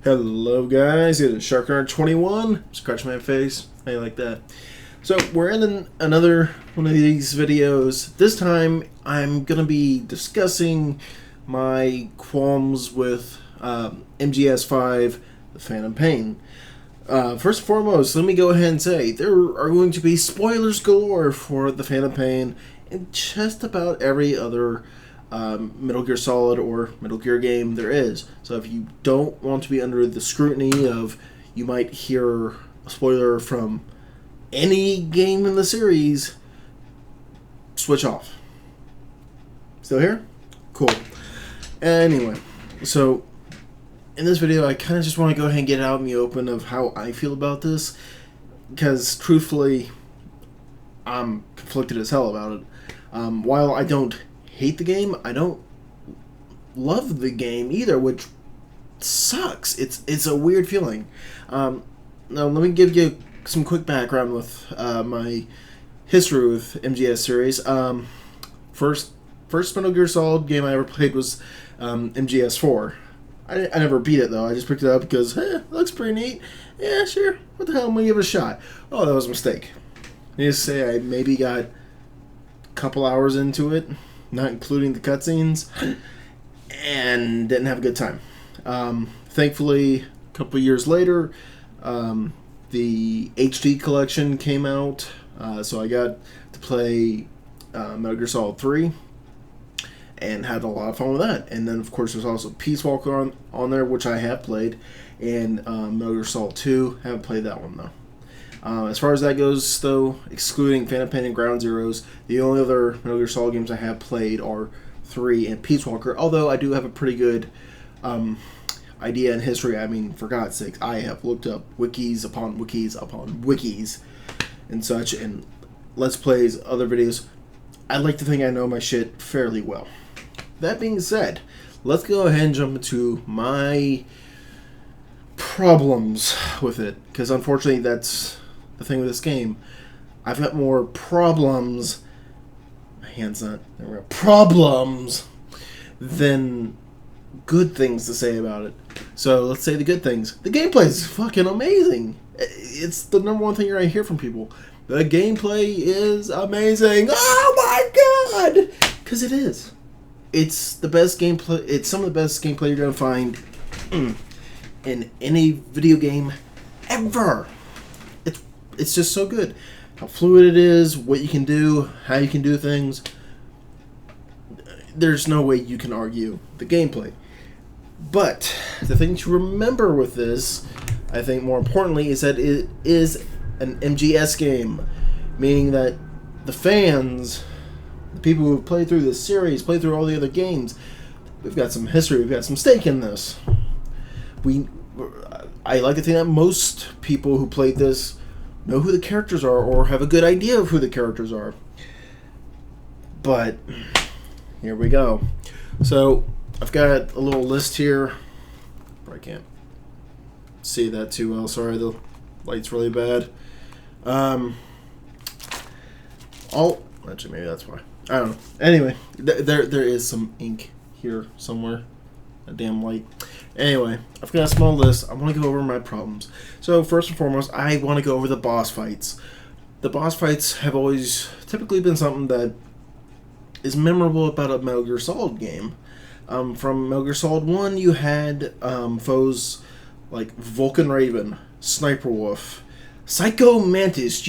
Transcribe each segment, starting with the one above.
Hello guys, it is Shark21. Scratch my face. How you like that? So we're in another one of these videos. This time I'm going to be discussing my qualms with MGS5, The Phantom Pain. First and foremost, let me go ahead and say there are going to be spoilers galore for The Phantom Pain and just about every other Metal Gear Solid or Metal Gear game there is. So if you don't want to be under the scrutiny of you might hear a spoiler from any game in the series, switch off. Still here? Cool. Anyway, so in this video I kind of just want to go ahead and get it out in the open of how I feel about this, because truthfully I'm conflicted as hell about it. While I don't hate the game, I don't love the game either, which sucks. It's a weird feeling. Now let me give you some quick background with my history with MGS series. First Metal Gear Solid game I ever played was MGS4. I never beat it though. I just picked it up because it looks pretty neat. Yeah, sure. What the hell? I'm gonna give it a shot. Oh, that was a mistake. I need to say I maybe got a couple hours into it, not including the cutscenes, and didn't have a good time. Thankfully, a couple years later, the HD collection came out, so I got to play Metal Gear Solid 3, and had a lot of fun with that. And then, of course, there's also Peace Walker on there, which I have played, and Metal Gear Solid 2, haven't played that one, though. As far as that goes, though, excluding Phantom Pain and Ground Zeroes, the only other Metal Gear Solid games I have played are 3 and Peace Walker, although I do have a pretty good idea in history. I mean, for God's sakes, I have looked up wikis upon wikis upon wikis and such, and Let's Plays, other videos. I like to think I know my shit fairly well. That being said, let's go ahead and jump into my problems with it, because unfortunately that's the thing with this game. I've got more problems, my hand's not, there we go, problems than good things to say about it. So let's say the good things. The gameplay is fucking amazing. It's the number one thing I hear from people. The gameplay is amazing. Oh my god! Because it is. It's the best gameplay. It's some of the best gameplay you're going to find in any video game ever. It's just so good. How fluid it is, what you can do, how you can do things. There's no way you can argue the gameplay. But the thing to remember with this, I think more importantly, is that it is an MGS game. Meaning that the fans, the people who have played through this series, played through all the other games, we've got some history, we've got some stake in this. I like to think that most people who played this know who the characters are or have a good idea of who the characters are. But here we go. So I've got a little list here. I can't see that too well. Sorry, the light's really bad. Actually, maybe that's why. I don't know. Anyway, there is some ink here somewhere. A damn light. Anyway, I've got a small list. I want to go over my problems. So first and foremost, I want to go over the boss fights. The boss fights have always typically been something that is memorable about a Metal Gear Solid game. From Metal Gear Solid 1, you had foes like Vulcan Raven, Sniper Wolf, Psycho Mantis.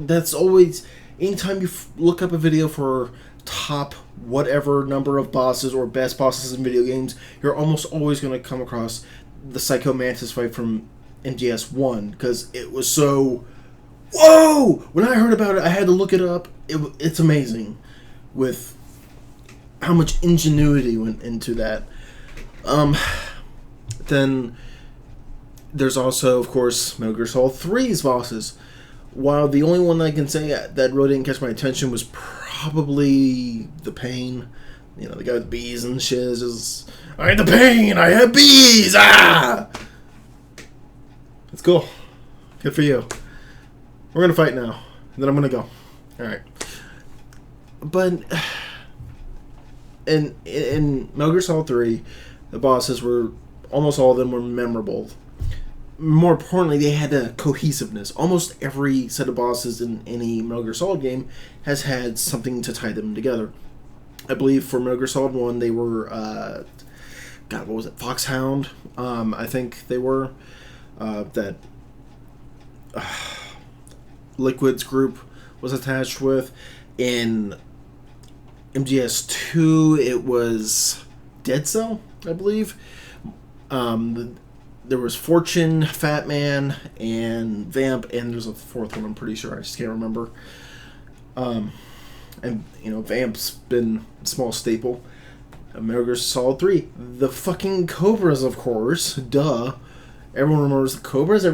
That's always, anytime you look up a video for top whatever number of bosses or best bosses in video games, you're almost always going to come across the Psycho Mantis fight from MGS1, because it was so, whoa! When I heard about it, I had to look it up. It's amazing with how much ingenuity went into that. Then there's also, of course, Metal Gear Solid 3's bosses. While the only one I can say that really didn't catch my attention was probably the Pain. You know, the guy with bees and shiz is, I had the pain, I have bees, ah! It's cool. Good for you. We're gonna fight now. And then I'm gonna go. Alright. But in Metal Gear Solid 3, the bosses were almost all of them were memorable. More importantly, they had a cohesiveness. Almost every set of bosses in any Metal Gear Solid game has had something to tie them together. I believe for Metal Gear Solid 1, they were, God, what was it? Foxhound, I think they were. That Liquid's group was attached with. In MGS2, it was Dead Cell, I believe. There was Fortune, Fat Man, and Vamp, and there's a fourth one I'm pretty sure. I just can't remember. And, Vamp's been a small staple. Metal Gear Solid 3. The fucking Cobras, of course. Duh. Everyone remembers the Cobras.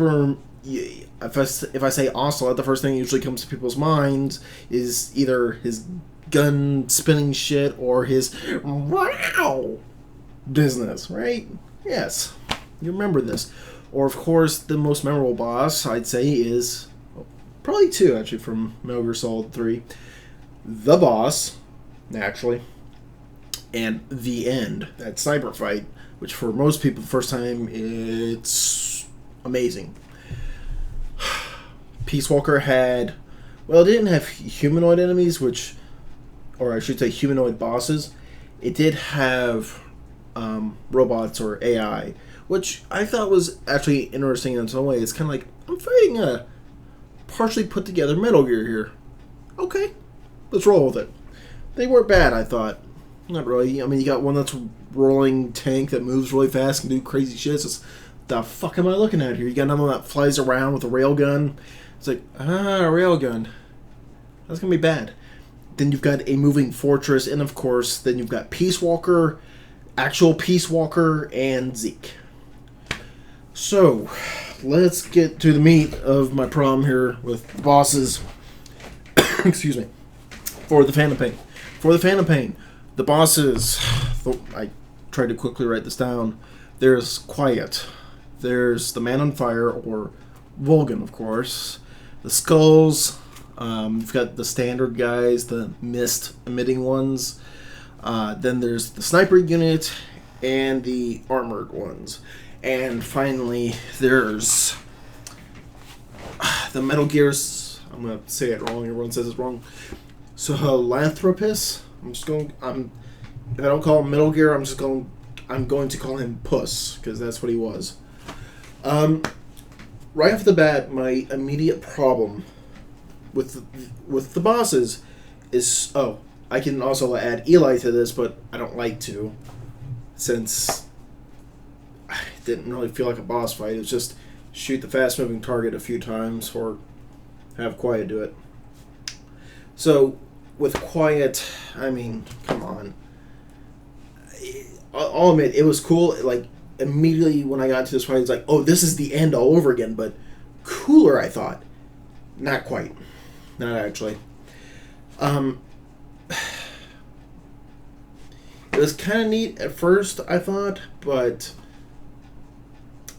If I say Ocelot, the first thing that usually comes to people's minds is either his gun spinning shit or his wow business, right? Yes. You remember this. Or, of course, the most memorable boss, I'd say, is probably two, actually, from Metal Gear Solid 3. The boss, naturally, and the end, that sniper fight, which for most people, the first time, it's amazing. Peace Walker had, well, it didn't have humanoid enemies, or I should say humanoid bosses. It did have robots or AI, which I thought was actually interesting in some way. It's kind of like, I'm fighting a partially put together Metal Gear here. Okay, let's roll with it. They weren't bad, I thought. Not really. I mean, you got one that's a rolling tank that moves really fast and do crazy shit. It's just, the fuck am I looking at here? You got another one that flies around with a railgun. It's like, a railgun. That's going to be bad. Then you've got a moving fortress, and of course, then you've got Peace Walker, actual Peace Walker, and Zeke. So, let's get to the meat of my problem here with bosses. Excuse me. For the Phantom Pain. For the Phantom Pain, the bosses, I tried to quickly write this down. There's Quiet. There's the Man on Fire, or Volgan, of course. The Skulls. You've got the standard guys, the mist-emitting ones. Then there's the Sniper unit and the armored ones. And finally, there's the Metal Gears. I'm going to say it wrong. Everyone says it's wrong. So, Philanthropist. If I don't call him Metal Gear, I'm going to call him Puss, because that's what he was. Right off the bat, my immediate problem with the bosses is, I can also add Eli to this, but I don't like to, since I didn't really feel like a boss fight. It was just shoot the fast-moving target a few times, or have Quiet do it. So, with Quiet, I mean, come on. I'll admit, it was cool. Like, immediately when I got into this fight, it's like, oh, this is the end all over again, but cooler, I thought. Not quite. Not actually. It was kind of neat at first, I thought, but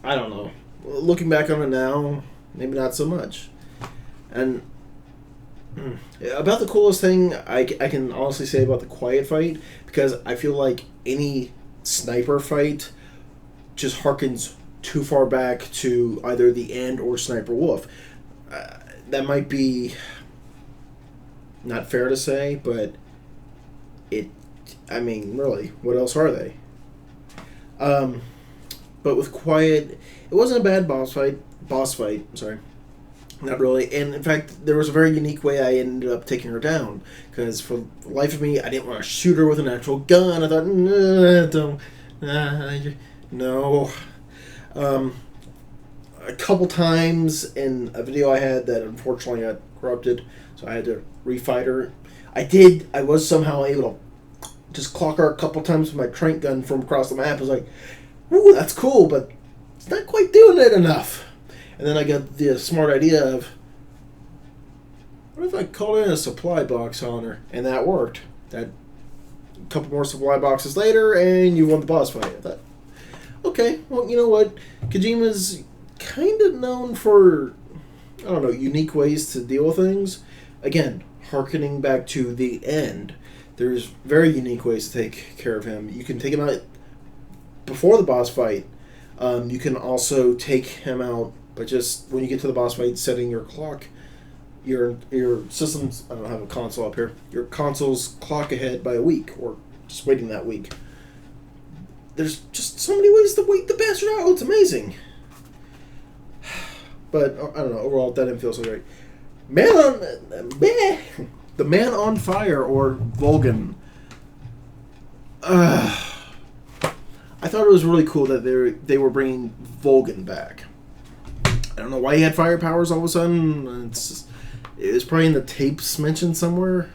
I don't know. Looking back on it now, maybe not so much. And about the coolest thing I can honestly say about the Quiet fight, because I feel like any sniper fight just harkens too far back to either the End or Sniper Wolf. That might be not fair to say, but really, what else are they? But with Quiet, it wasn't a bad boss fight, sorry. Not really. And in fact, there was a very unique way I ended up taking her down. Because for the life of me, I didn't want to shoot her with an actual gun. I thought, no. A couple times in a video I had that unfortunately got corrupted, so I had to refight her. I was somehow able to just clock her a couple times with my trank gun from across the map. I was like, ooh, that's cool, but it's not quite doing it enough. And then I got the smart idea of, what if I called in a supply box on her? And that worked. That a couple more supply boxes later, and you won the boss fight. I thought, okay, well, you know what? Kojima's kind of known for, I don't know, unique ways to deal with things. Again, hearkening back to the End, there's very unique ways to take care of him. You can take him out before the boss fight, You can also take him out by just, when you get to the boss fight, setting your clock, your system's, I don't have a console up here, your console's clock ahead by a week, or just waiting that week. There's just so many ways to wait the bastard out. It's amazing. But I don't know. Overall, that didn't feel so great. The Man on Fire, or Vulcan. I thought it was really cool that they were bringing Vulcan back. I don't know why he had fire powers all of a sudden. It was probably in the tapes mentioned somewhere.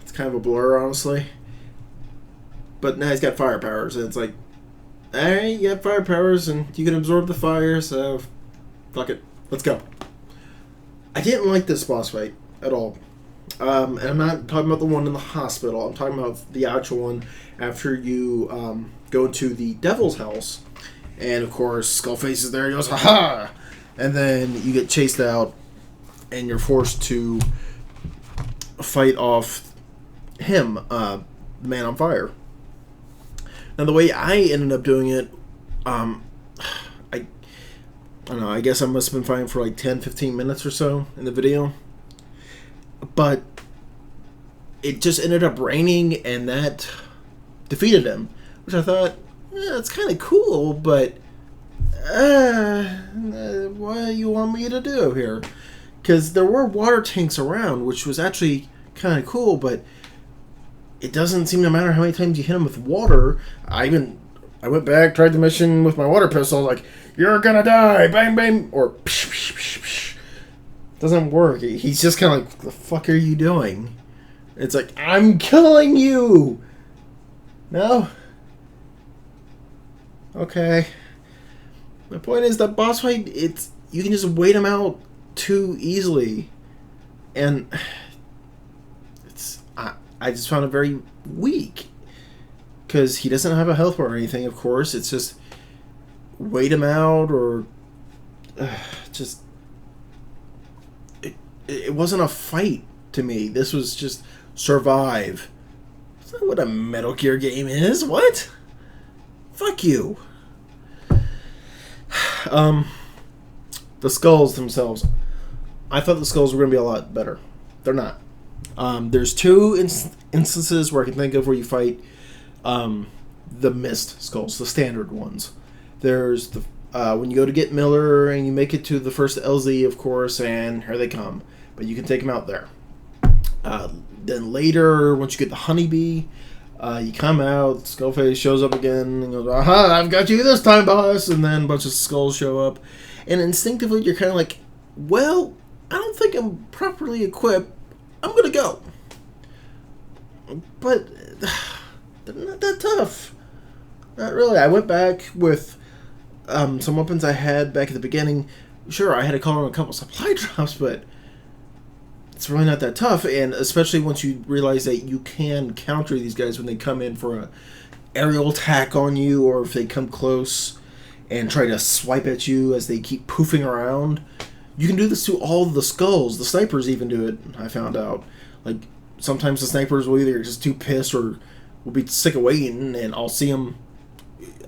It's kind of a blur, honestly. But now he's got fire powers, and it's like, alright, you have fire powers, and you can absorb the fire, so fuck it. Let's go. I didn't like this boss fight at all. And I'm not talking about the one in the hospital. I'm talking about the actual one after you go into the Devil's House. And, of course, Skullface is there. He goes, ha-ha! And then you get chased out, and you're forced to fight off him, the Man on Fire. Now, the way I ended up doing it, I don't know, I guess I must have been fighting for like 10, 15 minutes or so in the video. But it just ended up raining, and that defeated him. Which I thought, it's kind of cool, but what do you want me to do here? Because there were water tanks around, which was actually kind of cool, but it doesn't seem to matter how many times you hit him with water. I went back, tried the mission with my water pistol, like, you're gonna die, bang, bang, or psh, psh, psh, psh. Doesn't work. He's just kind of like, what the fuck are you doing? It's like, I'm killing you! No? Okay. My point is that boss fight, you can just wait him out too easily. And I just found it very weak. Because he doesn't have a health bar or anything, of course. It's just wait him out, or just it wasn't a fight to me. This was just survive. That's not what a Metal Gear game is. What? Fuck you. The skulls themselves. I thought the skulls were going to be a lot better. They're not. There's two instances where I can think of where you fight the mist skulls, the standard ones. There's the when you go to get Miller and you make it to the first LZ, of course, and here they come. But you can take them out there. Then later, once you get the honeybee, you come out, Skullface shows up again, and goes, aha, I've got you this time, boss! And then a bunch of skulls show up. And instinctively, you're kind of like, well, I don't think I'm properly equipped. I'm going to go. But they're not that tough. Not really. I went back with some weapons I had back at the beginning. Sure, I had to call on a couple supply drops, but it's really not that tough. And especially once you realize that you can counter these guys when they come in for a aerial attack on you, or if they come close and try to swipe at you as they keep poofing around. You can do this to all the skulls. The snipers even do it, I found out. Like, sometimes the snipers will either just too pissed or will be sick of waiting, and I'll see them.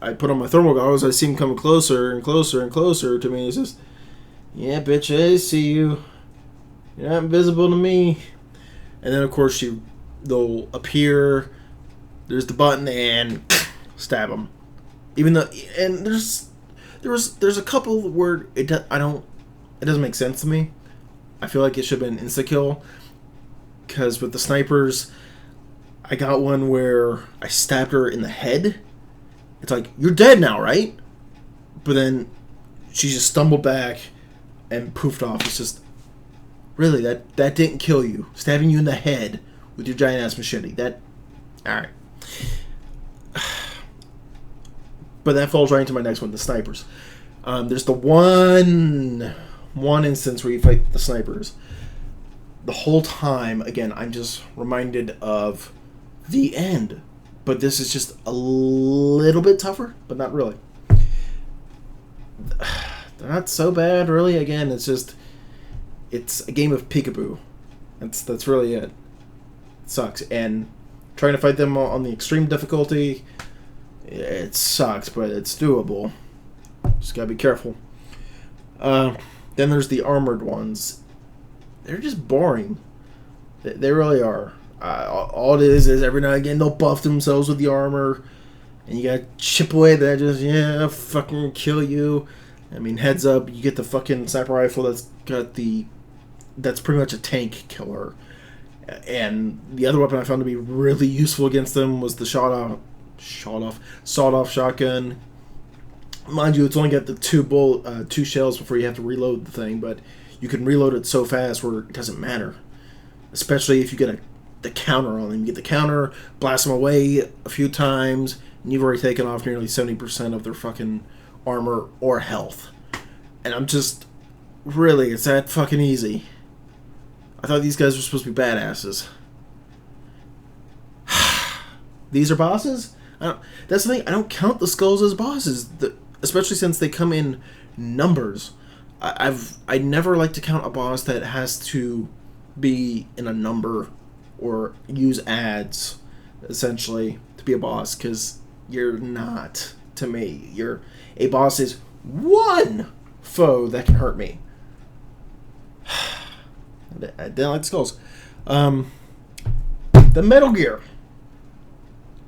I put on my thermal goggles, I see them coming closer and closer and closer to me. It's just, yeah, bitch, I see you. You're not invisible to me. And then, of course, they'll appear. There's the button, and stab them. Even though, and there's a couple where it doesn't make sense to me. I feel like it should have been insta-kill. Because with the snipers, I got one where I stabbed her in the head. It's like, you're dead now, right? But then she just stumbled back and poofed off. It's just, really, that didn't kill you. Stabbing you in the head with your giant-ass machete. Alright. But that falls right into my next one, the snipers. There's the one instance where you fight the snipers. The whole time, again, I'm just reminded of the end. But this is just a little bit tougher, but not really. They're not so bad, really. Again, it's a game of peekaboo. That's really it. It sucks. And trying to fight them on the extreme difficulty, it sucks, but it's doable. Just gotta be careful. Then there's the armored ones. They're just boring. They really are. All it is every now and again they'll buff themselves with the armor, and you gotta chip away at that. Just fucking kill you. I mean, heads up, you get the fucking sniper rifle that's pretty much a tank killer. And the other weapon I found to be really useful against them was the sawed-off shotgun. Mind you, it's only got the two shells before you have to reload the thing, but you can reload it so fast where it doesn't matter. Especially if you get the counter on them. You get the counter, blast them away a few times, and you've already taken off nearly 70% of their fucking armor or health. And I'm just... Really, it's that fucking easy. I thought these guys were supposed to be badasses. These are bosses? That's the thing, I don't count the skulls as bosses, especially since they come in numbers. I never like to count a boss that has to be in a number or use ads, essentially, to be a boss, because you're not, to me. A boss is one foe that can hurt me. I didn't like the skulls. The Metal Gear.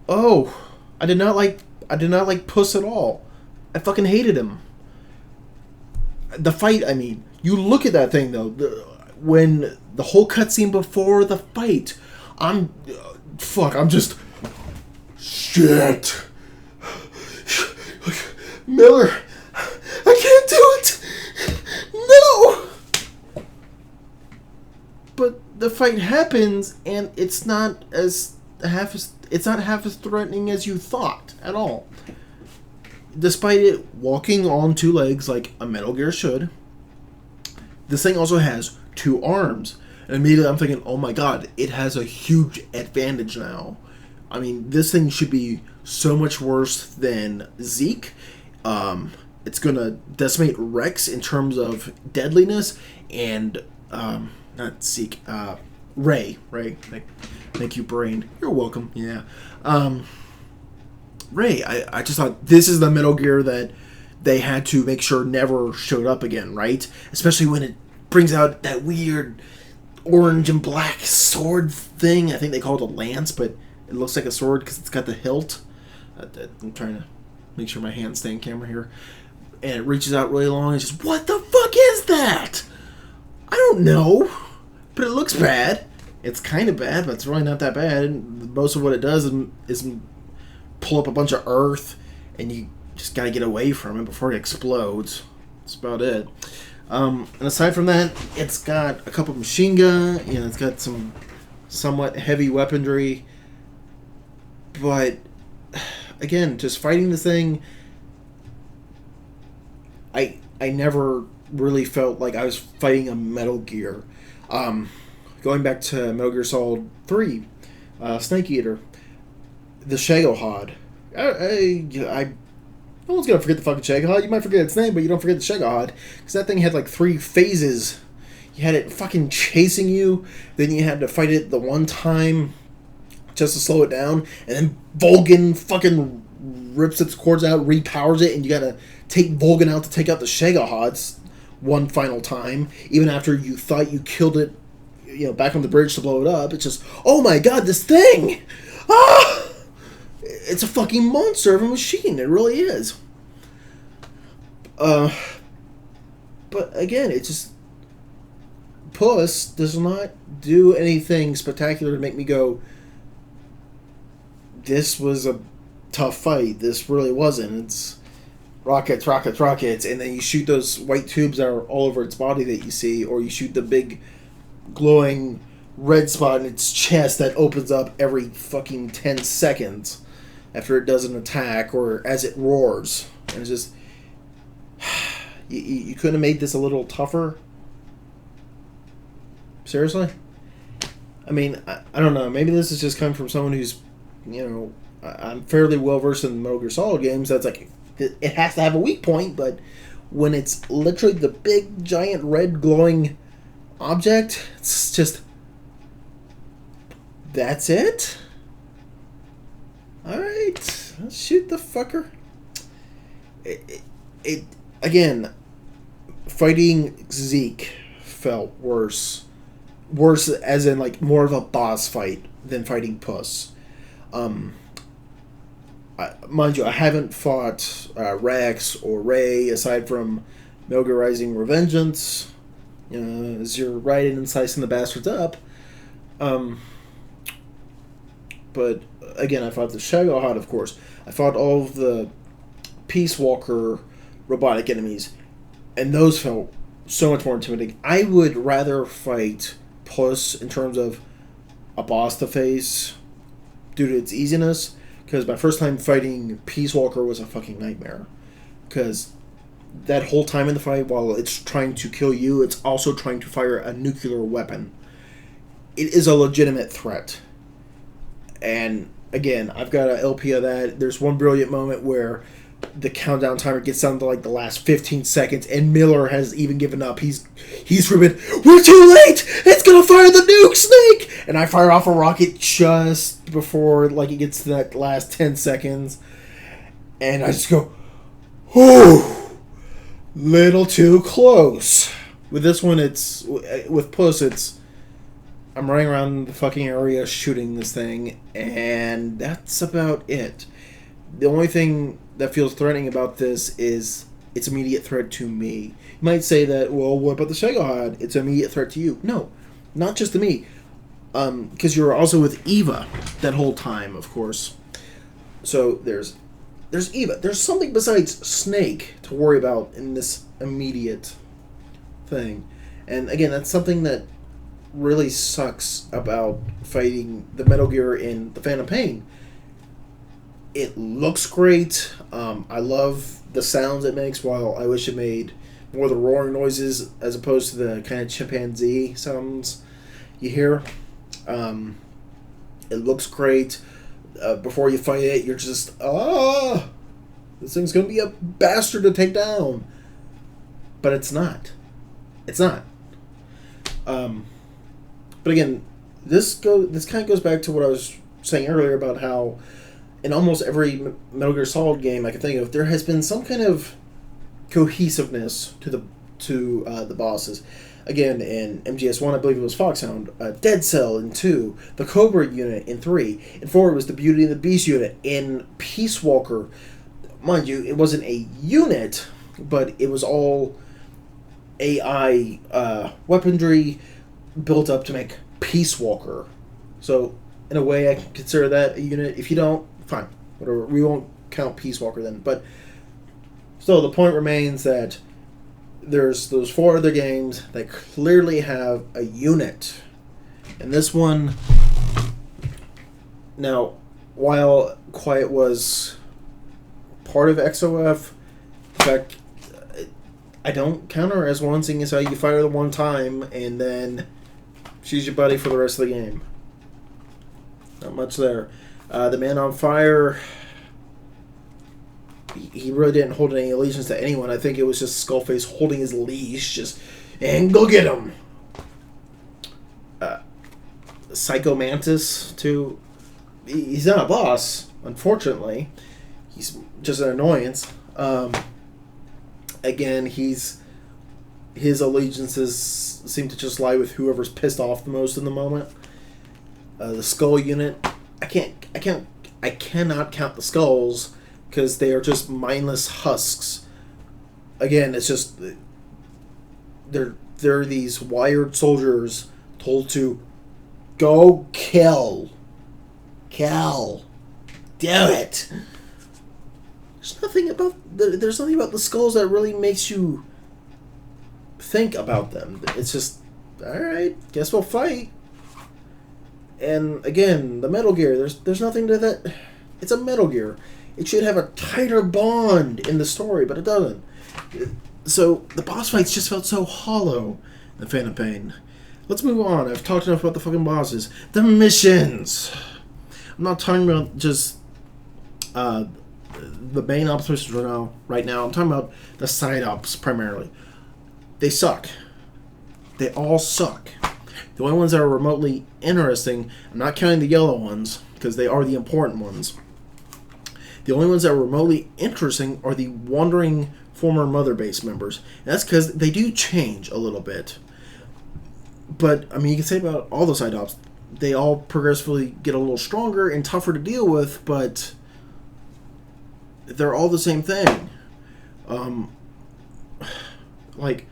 Oh, I did not like Puss at all. I fucking hated him. The fight, I mean, you look at that thing though. When the whole cutscene before the fight, I'm just shit. Miller, I can't do it. No. But the fight happens, and it's not half as threatening as you thought at all. Despite it walking on two legs like a Metal Gear should, this thing also has two arms. And immediately I'm thinking, oh my god, it has a huge advantage now. I mean, this thing should be so much worse than Zeke. It's gonna decimate Rex in terms of deadliness, and not Zeke, Ray. Thank you, brain. You're welcome. Yeah. Ray, I just thought this is the Metal Gear that they had to make sure never showed up again, right? Especially when it brings out that weird orange and black sword thing. I think they call it a lance, but it looks like a sword because it's got the hilt. I'm trying to make sure my hands stay in camera here. And it reaches out really long and just, what the fuck is that? I don't know, but it looks bad. It's kind of bad, but it's really not that bad. Most of what it does is pull up a bunch of earth, and you just gotta get away from it before it explodes. That's about it. And aside from that, it's got a couple machine gun, it's got some somewhat heavy weaponry, but again, just fighting the thing, I never really felt like I was fighting a Metal Gear. Going back to Metal Gear Solid 3, Snake Eater, the Shagohod. No one's gonna forget the fucking Shagohod. You might forget its name, but you don't forget the Shagohod, because that thing had like 3 phases. You had it fucking chasing you, then you had to fight it the one time just to slow it down, and then Volgin fucking rips its cords out, repowers it, and you gotta take Volgin out to take out the Shagohods one final time, even after you thought you killed it, back on the bridge to blow it up. It's just, oh my god, this thing! Ah! It's a fucking monster of a machine. It really is. But again, it's just... Puss does not do anything spectacular to make me go, this was a tough fight. This really wasn't. It's rockets, rockets, rockets, and then you shoot those white tubes that are all over its body that you see, or you shoot the big glowing red spot in its chest that opens up every fucking 10 seconds after it does an attack or as it roars. And it's just... You couldn't have made this a little tougher? Seriously? I mean, I don't know. Maybe this is just coming from someone who's, I'm fairly well versed in the Metal Gear Solid games. That's like, it has to have a weak point, but when it's literally the big, giant, red, glowing object, it's just... That's it? Alright. Shoot the fucker. again, fighting Zeke felt worse. Worse as in, like, more of a boss fight than fighting Puss. Mind you, I haven't fought Rex or Ray aside from Metal Gear Rising Revengeance. As you're riding and slicing the bastards up. But again, I fought the Shagohod, of course. I fought all of the Peace Walker robotic enemies, and those felt so much more intimidating. I would rather fight Puss in terms of a boss to face due to its easiness, because my first time fighting Peace Walker was a fucking nightmare. Because that whole time in the fight, while it's trying to kill you, it's also trying to fire a nuclear weapon. It is a legitimate threat. And again, I've got an LP of that. There's one brilliant moment where the countdown timer gets down to like the last 15 seconds, and Miller has even given up. He's screaming, "We're too late! It's gonna fire the nuke, Snake!" And I fire off a rocket just before like it gets to that last 10 seconds, and I just go, "Whew, little too close." With this one, with Puss, I'm running around the fucking area shooting this thing, and that's about it. The only thing that feels threatening about this is its immediate threat to me. You might say that, well, what about the Shagohod? It's an immediate threat to you. No, not just to me. Because you're also with Eva that whole time, of course. So there's Eva. There's something besides Snake to worry about in this immediate thing. And again, that's something that really sucks about fighting the Metal Gear in the Phantom Pain. It looks great. I love the sounds it makes, while I wish it made more of the roaring noises as opposed to the kind of chimpanzee sounds you hear. It looks great. Before you fight it, you're just, this thing's going to be a bastard to take down. But it's not. It's not. But again, this kind of goes back to what I was saying earlier about how in almost every Metal Gear Solid game I can think of, there has been some kind of cohesiveness to the bosses. Again, in MGS1, I believe it was Foxhound, Dead Cell in 2, the Cobra unit in 3, in 4 it was the Beauty and the Beast unit, in Peace Walker, mind you, it wasn't a unit, but it was all AI weaponry built up to make Peace Walker. So, in a way, I can consider that a unit. If you don't, fine, whatever. We won't count Peace Walker then. But still, the point remains that there's those 4 other games that clearly have a unit. And this one, now, while Quiet was part of XOF, in fact, I don't count her as one, seeing as how you fight her the one time, and then she's your buddy for the rest of the game. Not much there. The Man on Fire, he really didn't hold any allegiance to anyone. I think it was just Skullface holding his leash, and go get him. Psycho Mantis, too. He's not a boss, unfortunately. He's just an annoyance. Again, his allegiances seem to just lie with whoever's pissed off the most in the moment. The Skull unit, I cannot count the skulls because they are just mindless husks. Again, it's just they're these wired soldiers told to go kill, do it. There's nothing about the skulls that really makes you think about them. It's just, alright, guess we'll fight. And again, the Metal Gear, there's nothing to that. It's a Metal Gear. It should have a tighter bond in the story, but it doesn't. So the boss fights just felt so hollow in Phantom Pain. Let's move on. I've talked enough about the fucking bosses. The missions. I'm not talking about just the main ops missions right now. I'm talking about the side ops primarily. They suck. They all suck. The only ones that are remotely interesting, I'm not counting the yellow ones, because they are the important ones. The only ones that are remotely interesting are the wandering former Mother Base members. And that's because they do change a little bit. But, I mean, you can say about all the side ops, they all progressively get a little stronger and tougher to deal with, but they're all the same thing. Like,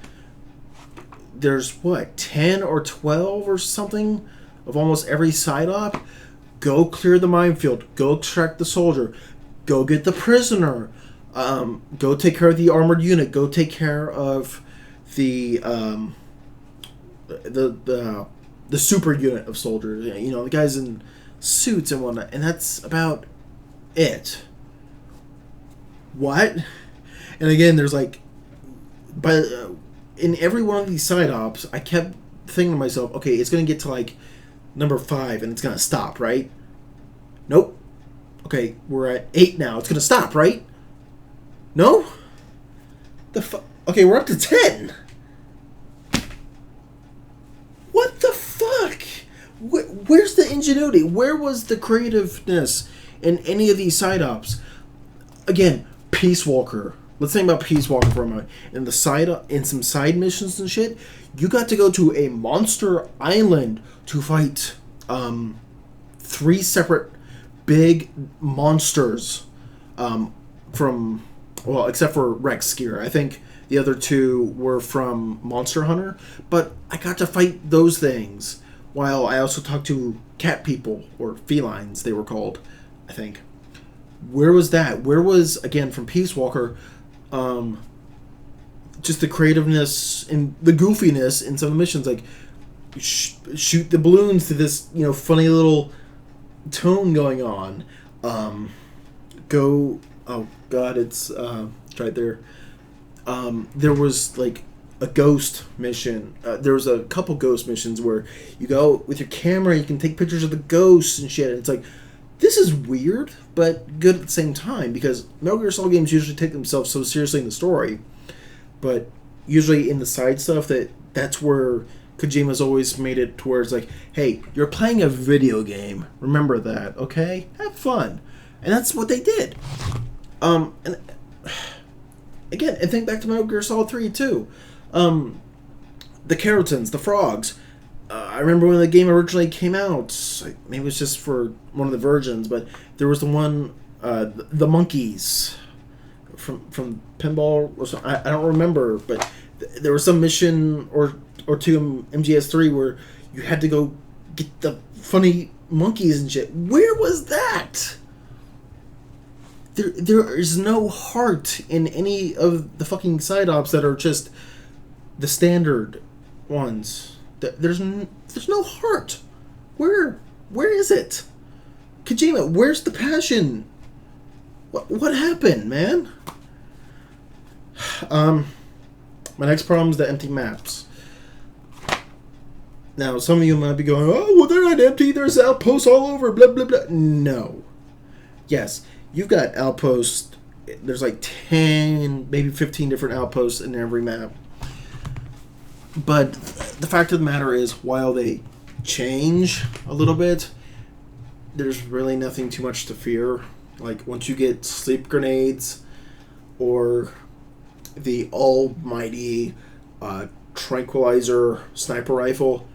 there's, 10 or 12 or something of almost every side op? Go clear the minefield. Go extract the soldier. Go get the prisoner. Go take care of the armored unit. Go take care of the super unit of soldiers. You know, the guys in suits and whatnot. And that's about it. What? And again, there's like, but in every one of these side ops, I kept thinking to myself, okay, it's going to get to like number 5 and it's going to stop, right? Nope. Okay, we're at 8 now. It's going to stop, right? No? Okay, we're up to 10. What the fuck? Where's the ingenuity? Where was the creativeness in any of these side ops? Again, Peace Walker. Let's think about Peace Walker for a moment. In some side missions and shit, you got to go to a monster island to fight 3 separate big monsters from, well, except for Rex Skier. I think the other 2 were from Monster Hunter, but I got to fight those things while I also talked to cat people, or felines they were called, I think. Where was that? Where was, again, from Peace Walker, just the creativeness and the goofiness in some of the missions, like shoot the balloons to this, you know, funny little tone going on. Oh god, it's right there. There was like a ghost mission. There was a couple ghost missions where you go with your camera, you can take pictures of the ghosts and shit. And it's like, this is weird, but good at the same time, because Metal Gear Solid games usually take themselves so seriously in the story, but usually in the side stuff, that's where Kojima's always made it towards like, hey, you're playing a video game. Remember that, okay? Have fun. And that's what they did. And again, and think back to Metal Gear Solid 3 too. The Keratons, the frogs. I remember when the game originally came out, maybe it was just for one of the versions, but there was the one, the monkeys from Pinball or something. I don't remember, but there was some mission or two in MGS3 where you had to go get the funny monkeys and shit. Where was that? There is no heart in any of the fucking side ops that are just the standard ones. There's no heart. Where is it? Kojima, where's the passion? What happened, man? My next problem is the empty maps. Now, some of you might be going, oh, well, they're not empty. There's outposts all over, blah, blah, blah. No. Yes, you've got outposts. There's like 10, maybe 15 different outposts in every map. But the fact of the matter is, while they change a little bit, there's really nothing too much to fear. Like, once you get sleep grenades or the almighty tranquilizer sniper rifle,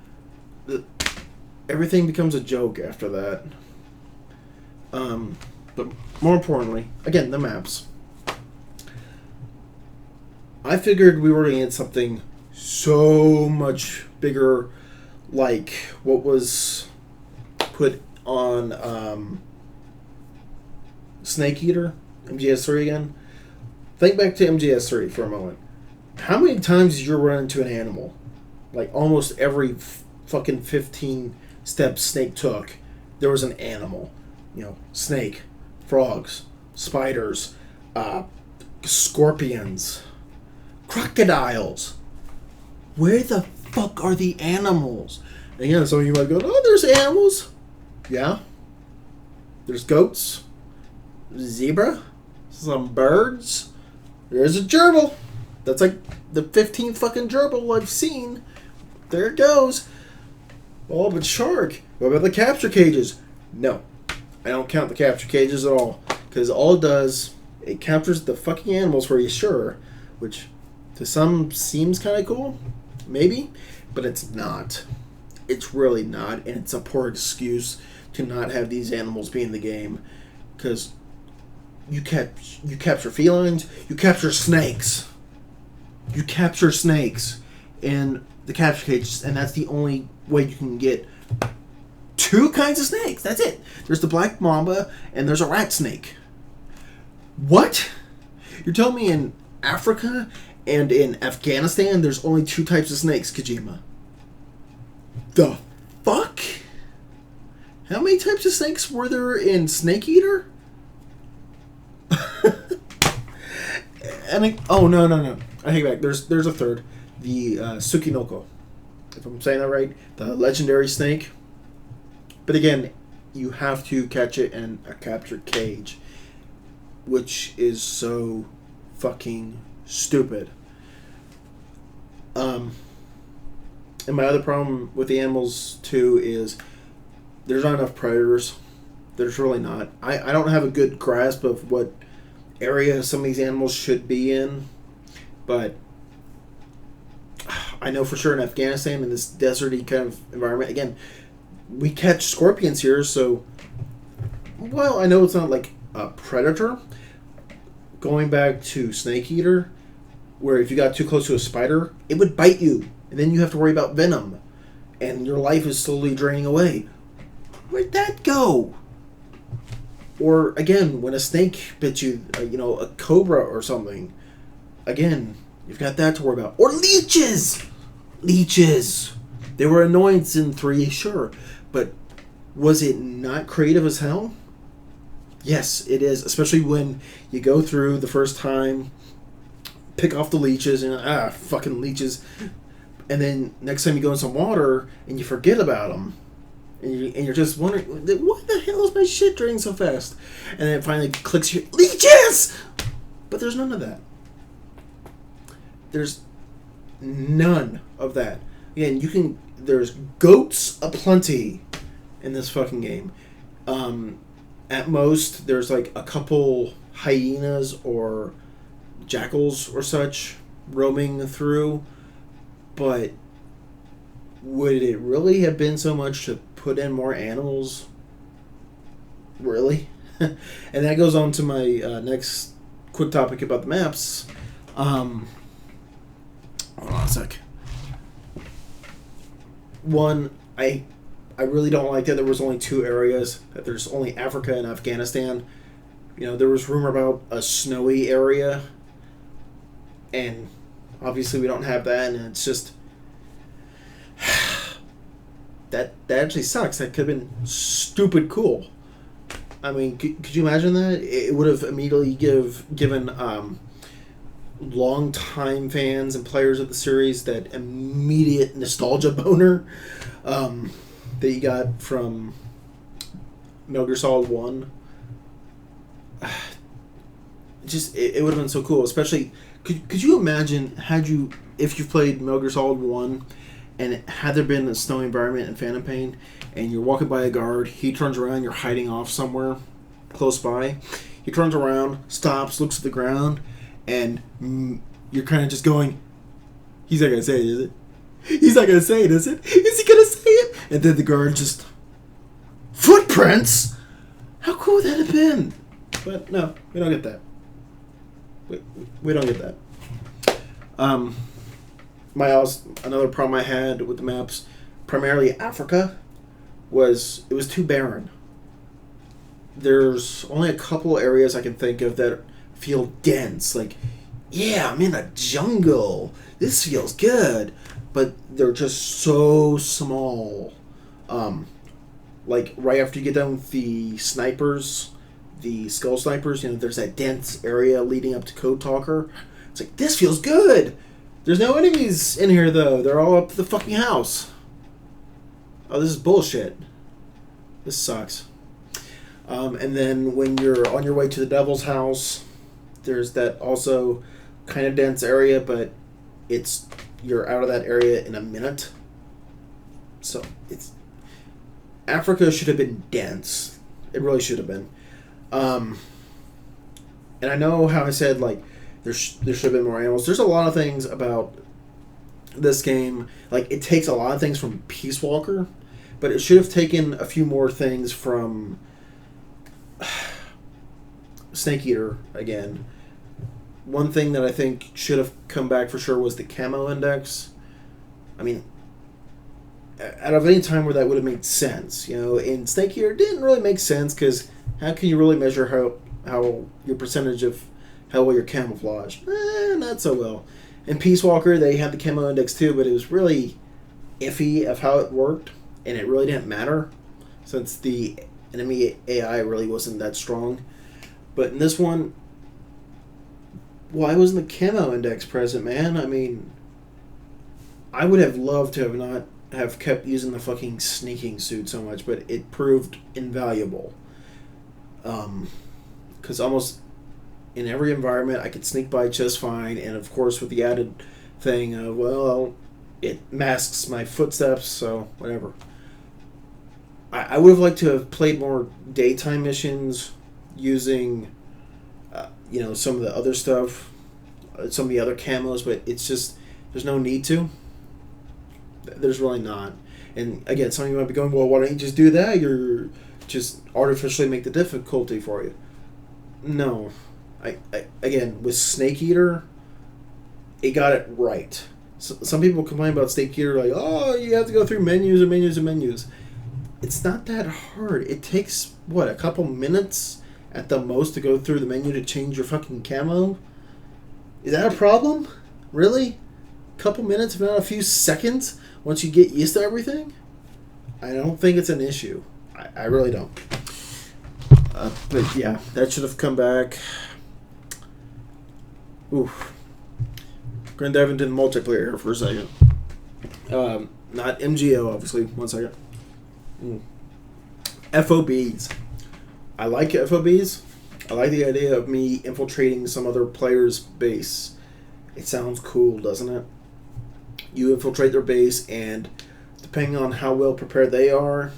everything becomes a joke after that. But more importantly, again, the maps. I figured we were going to get something so much bigger, like what was put on Snake Eater, MGS3 again. Think back to MGS3 for a moment. How many times did you run into an animal? Like almost every fucking 15 steps Snake took, there was an animal. You know, snake, frogs, spiders, scorpions, crocodiles. Where the fuck are the animals? And yeah, some of you might go, oh, there's animals. Yeah. There's goats, zebra, some birds. There's a gerbil. That's like the 15th fucking gerbil I've seen. There it goes. Oh, but shark. What about the capture cages? No. I don't count the capture cages at all. Because all it does, it captures the fucking animals for you, sure. which to some seems kind of cool, maybe, but it's not. It's really not, and it's a poor excuse to not have these animals be in the game, because you capture felines, you capture snakes. You capture snakes in the capture cages, and that's the only way you can get 2 kinds of snakes. That's it. There's the black mamba, and there's a rat snake. What? You're telling me in Africa and in Afghanistan there's only 2 types of snakes, Kojima? The fuck? How many types of snakes were there in Snake Eater? Oh, no. I take it back. There's a third. The Tsukinoko. If I'm saying that right. The legendary snake. But again, you have to catch it in a captured cage. Which is so fucking stupid. And my other problem with the animals, too, is there's not enough predators. There's really not. I don't have a good grasp of what area some of these animals should be in. But I know for sure in Afghanistan, in this deserty kind of environment, again, we catch scorpions here, so while I know it's not like a predator, going back to Snake Eater, where if you got too close to a spider, it would bite you, and then you have to worry about venom, and your life is slowly draining away. Where'd that go? Or, again, when a snake bit you, a cobra or something, again, you've got that to worry about. Or leeches! Leeches! They were annoyance in 3, sure, but was it not creative as hell? Yes, it is, especially when you go through the first time, pick off the leeches, and fucking leeches, and then next time you go in some water, and you forget about them, and you're just wondering, what the hell is my shit draining so fast? And then it finally clicks here, leeches! But there's none of that. There's none of that. Again, there's goats aplenty in this fucking game. At most, there's like a couple hyenas or jackals or such roaming through, but would it really have been so much to put in more animals? Really? And that goes on to my next quick topic about the maps. Hold on a sec. One, I really don't like that there was only 2 areas, that there's only Africa and Afghanistan. There was rumor about a snowy area, and obviously we don't have that, and it's just that actually sucks. That could have been stupid cool. I mean, could you imagine that? It would have immediately given long-time fans and players of the series that immediate nostalgia boner that you got from Metal Gear Solid 1. It would have been so cool, especially could you imagine if you played Metal Gear Solid 1 and had there been a snowy environment in Phantom Pain and you're walking by a guard, he turns around, you're hiding off somewhere close by, he turns around, stops, looks at the ground, and you're kind of just going, he's not gonna say it, is it? He's not gonna say it, is it? Is he gonna say it? And then the guard just, footprints? How cool would that have been? But no, we don't get that. We don't get that. Another problem I had with the maps, primarily Africa, was it was too barren. There's only a couple areas I can think of that feel dense. Like, yeah, I'm in a jungle. This feels good. But they're just so small. Like, right after you get done with the snipers, the skull snipers, there's that dense area leading up to Code Talker. It's like, this feels good. There's no enemies in here, though. They're all up to the fucking house. Oh, this is bullshit. This sucks. And then when you're on your way to the Devil's House, there's that also kind of dense area, but you're out of that area in a minute. So Africa should have been dense. It really should have been. And I know how I said, like, There should have been more animals. There's a lot of things about this game. Like, it takes a lot of things from Peace Walker, but it should have taken a few more things from Snake Eater again. One thing that I think should have come back for sure was the camo index. I mean, out of any time where that would have made sense, in Snake Eater, it didn't really make sense because how can you really measure how your percentage of how well you're camouflaged? Not so well. In Peace Walker, they had the camo index too, but it was really iffy of how it worked, and it really didn't matter since the enemy AI really wasn't that strong. But in this one, why wasn't the camo index present, man? I mean, I would have loved to have not have kept using the fucking sneaking suit so much, but it proved invaluable. Because almost in every environment, I could sneak by just fine, and of course with the added thing of, well, it masks my footsteps, so whatever. I would have liked to have played more daytime missions using, some of the other stuff, some of the other camos, but it's just, there's no need to. There's really not. And again, some of you might be going, well, why don't you just do that? You're just artificially make the difficulty for you. No. I again, with Snake Eater, it got it right. So, some people complain about Snake Eater, like, oh, you have to go through menus and menus and menus. It's not that hard. It takes, a couple minutes at the most to go through the menu to change your fucking camo? Is that a problem? Really? A couple minutes, if not a few seconds, once you get used to everything? I don't think it's an issue. I really don't. But yeah, that should have come back. Oof. We're going to dive into the multiplayer here for a second. Not MGO, obviously. 1 second. FOBs. I like FOBs. I like the idea of me infiltrating some other player's base. It sounds cool, doesn't it? You infiltrate their base, and depending on how well prepared they are,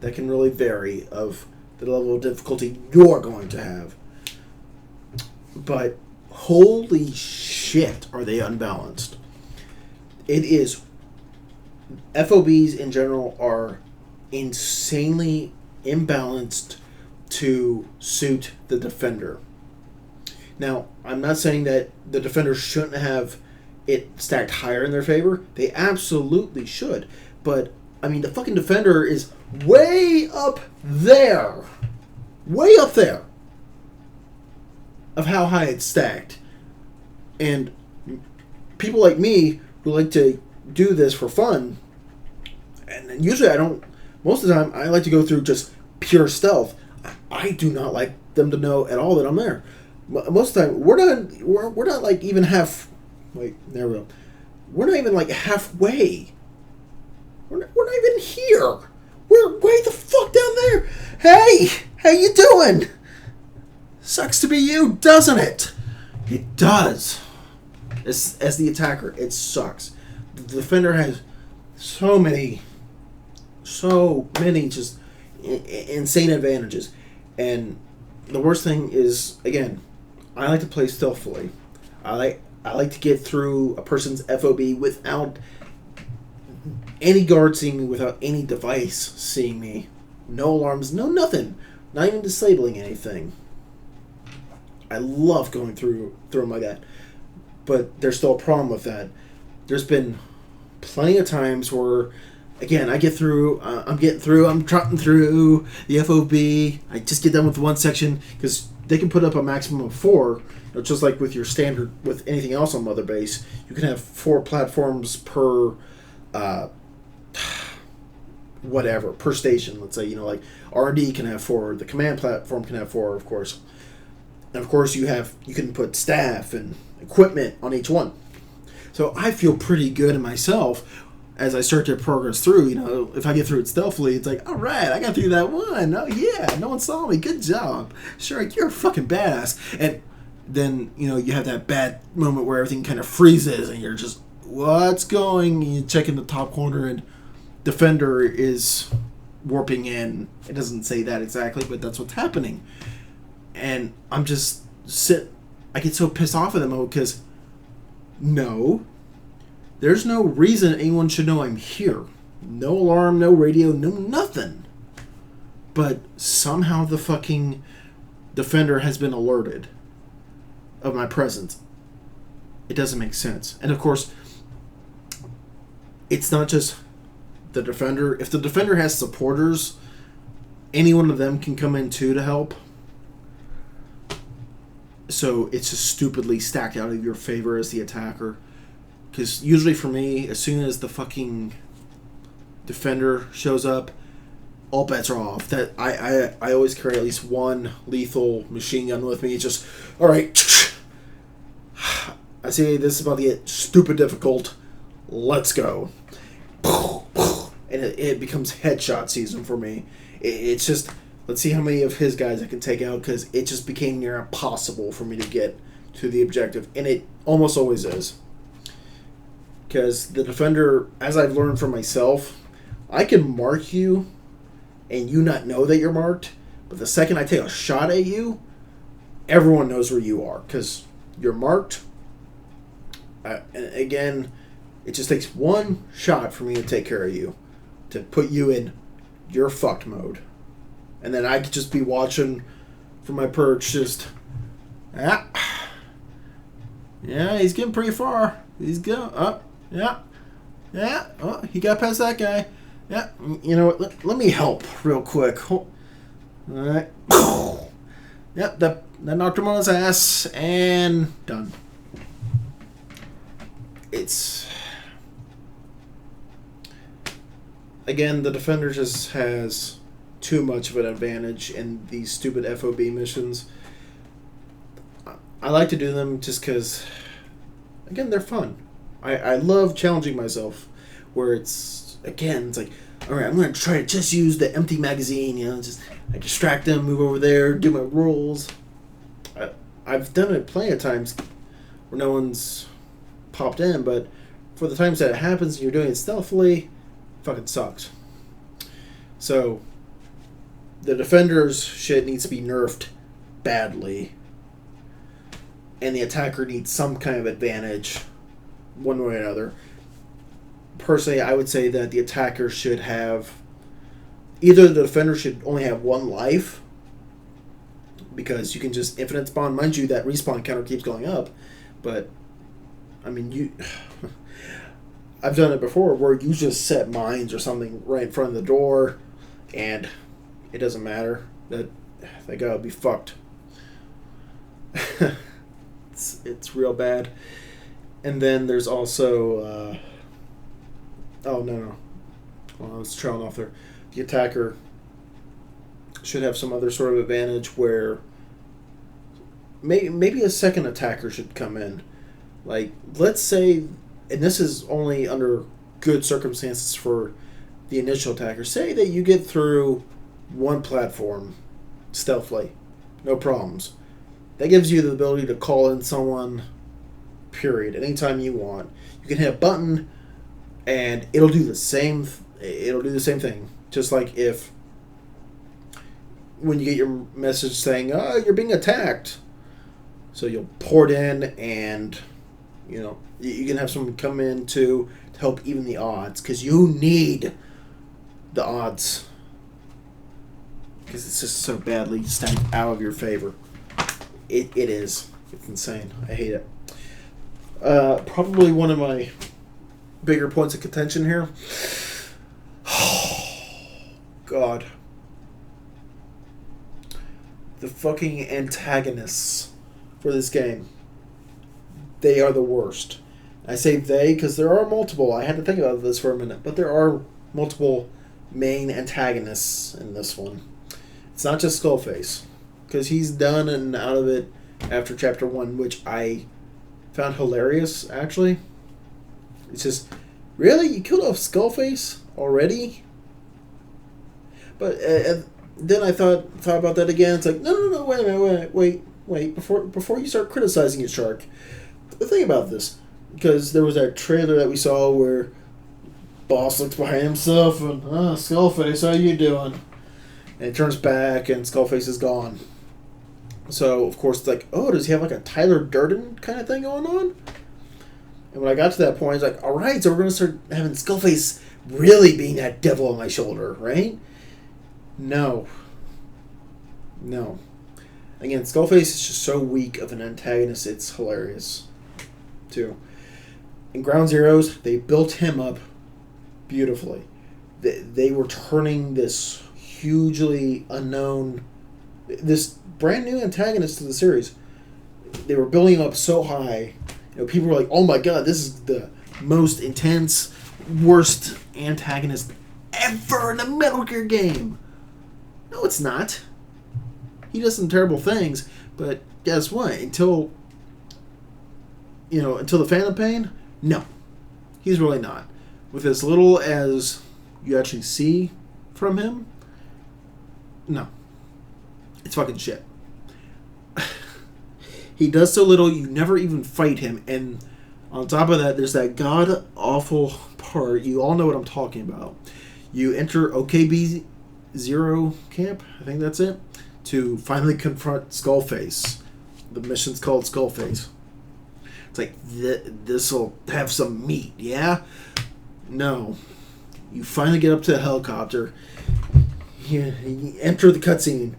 that can really vary of the level of difficulty you're going to have. But holy shit, are they unbalanced. It is... FOBs in general are insanely imbalanced to suit the defender. Now, I'm not saying that the defender shouldn't have it stacked higher in their favor. They absolutely should. But, I mean, the fucking defender is way up there. Way up there. Of how high it's stacked. And people like me who like to do this for fun, and usually I don't, most of the time I like to go through just pure stealth. I do not like them to know at all that I'm there. Most of the time, we're not like even half. Wait, there we go. We're not even like halfway. We're not even here. We're way the fuck down there. Hey, how you doing? Sucks to be you, doesn't it? It does. As the attacker, it sucks. The defender has so many just insane advantages. And the worst thing is, again, I like to play stealthily. I like to get through a person's FOB without any guard seeing me, without any device seeing me. No alarms, no nothing. Not even disabling anything. I love going through them like that. But there's still a problem with that. There's been plenty of times where, again, I get through, I'm trotting through the FOB. I just get done with one section because they can put up a maximum of 4. Just like with your standard, with anything else on Mother Base, you can have 4 platforms per, per station. Let's say, like R&D can have 4, the command platform can have 4, of course. And of course you can put staff and equipment on each one. So I feel pretty good in myself as I start to progress through. If I get through it stealthily, it's like, all right, I got through that one. Oh yeah, no one saw me. Good job. Sure, you're a fucking badass. And then, you have that bad moment where everything kind of freezes and you're just, what's going? You check in the top corner and Defender is warping in. It doesn't say that exactly, but that's what's happening. And I'm just I get so pissed off at them because no, there's no reason anyone should know I'm here. No alarm, no radio, no nothing. But somehow the fucking defender has been alerted of my presence. It doesn't make sense. And of course, it's not just the defender. If the defender has supporters, any one of them can come in too to help. So it's just stupidly stacked out of your favor as the attacker. Because usually for me, as soon as the fucking defender shows up, all bets are off. That I always carry at least one lethal machine gun with me. It's just, alright, I see this is about to get stupid difficult. Let's go. And it becomes headshot season for me. It's just, let's see how many of his guys I can take out, because it just became near impossible for me to get to the objective. And it almost always is. Because the defender, as I've learned from myself, I can mark you and you not know that you're marked, but the second I take a shot at you, everyone knows where you are, because you're marked. And again, it just takes one shot for me to take care of you, to put you in your fucked mode. And then I could just be watching from my perch, just, yeah, he's getting pretty far. He's going up, yeah, oh, he got past that guy. Yeah, you know what, let me help real quick. Alright. Yep, that knocked him on his ass, and done. It's... Again, the defender just has too much of an advantage in these stupid FOB missions. I like to do them just because, again, they're fun. I love challenging myself, where it's, again, it's like, alright, I'm going to try to just use the empty magazine, you know, just, I distract them, move over there, do my rolls. I've done it plenty of times where no one's popped in, but for the times that it happens and you're doing it stealthily, it fucking sucks. So, the defender's shit needs to be nerfed badly, and the attacker needs some kind of advantage, one way or another. Personally, I would say that the attacker should have... Either the defender should only have one life, because you can just infinite spawn. Mind you, that respawn counter keeps going up, but, I mean, you... I've done it before where you just set mines or something right in front of the door, and it doesn't matter. That guy will be fucked. It's real bad. And then there's also... oh, no. Well, I was trailing off there. The attacker should have some other sort of advantage where maybe a second attacker should come in. Like, let's say, and this is only under good circumstances for the initial attacker, say that you get through one platform stealthily, no problems. That gives you the ability to call in someone, period, anytime you want. You can hit a button and it'll do the same thing. Just like if when you get your message saying, "Oh, you're being attacked," so you'll port in, and you know you can have someone come in to help even the odds, because you need the odds, because it's just so badly stacked out of your favor. It is. It's insane. I hate it. Probably one of my bigger points of contention here. God. The fucking antagonists for this game. They are the worst. I say they because there are multiple. I had to think about this for a minute. But there are multiple main antagonists in this one. It's not just Skullface, because he's done and out of it after Chapter 1, which I found hilarious, actually. It's just, really? You killed off Skullface already? But then I thought about that again. It's like, no, wait a minute, wait. Before you start criticizing your shark, think about this. Because there was that trailer that we saw where boss looks behind himself and, Skullface, how you doing? And it turns back and Skullface is gone. So, of course, it's like, oh, does he have like a Tyler Durden kind of thing going on? And when I got to that point, it's like, all right, so we're going to start having Skullface really being that devil on my shoulder, right? No. Again, Skullface is just so weak of an antagonist, it's hilarious, too. In Ground Zeroes, they built him up beautifully. They were turning this hugely unknown, this brand new antagonist to the series. They were building up so high. People were like, oh my god, this is the most intense, worst antagonist ever in a Metal Gear game. No, it's not. He does some terrible things, but guess what? Until the Phantom Pain, no. He's really not. With as little as you actually see from him, no. It's fucking shit. He does so little, you never even fight him, and on top of that, there's that god-awful part, you all know what I'm talking about. You enter OKB-0 camp, I think that's it, to finally confront Skullface. The mission's called Skullface. It's like, this'll have some meat, yeah? No. You finally get up to the helicopter. You enter the cutscene.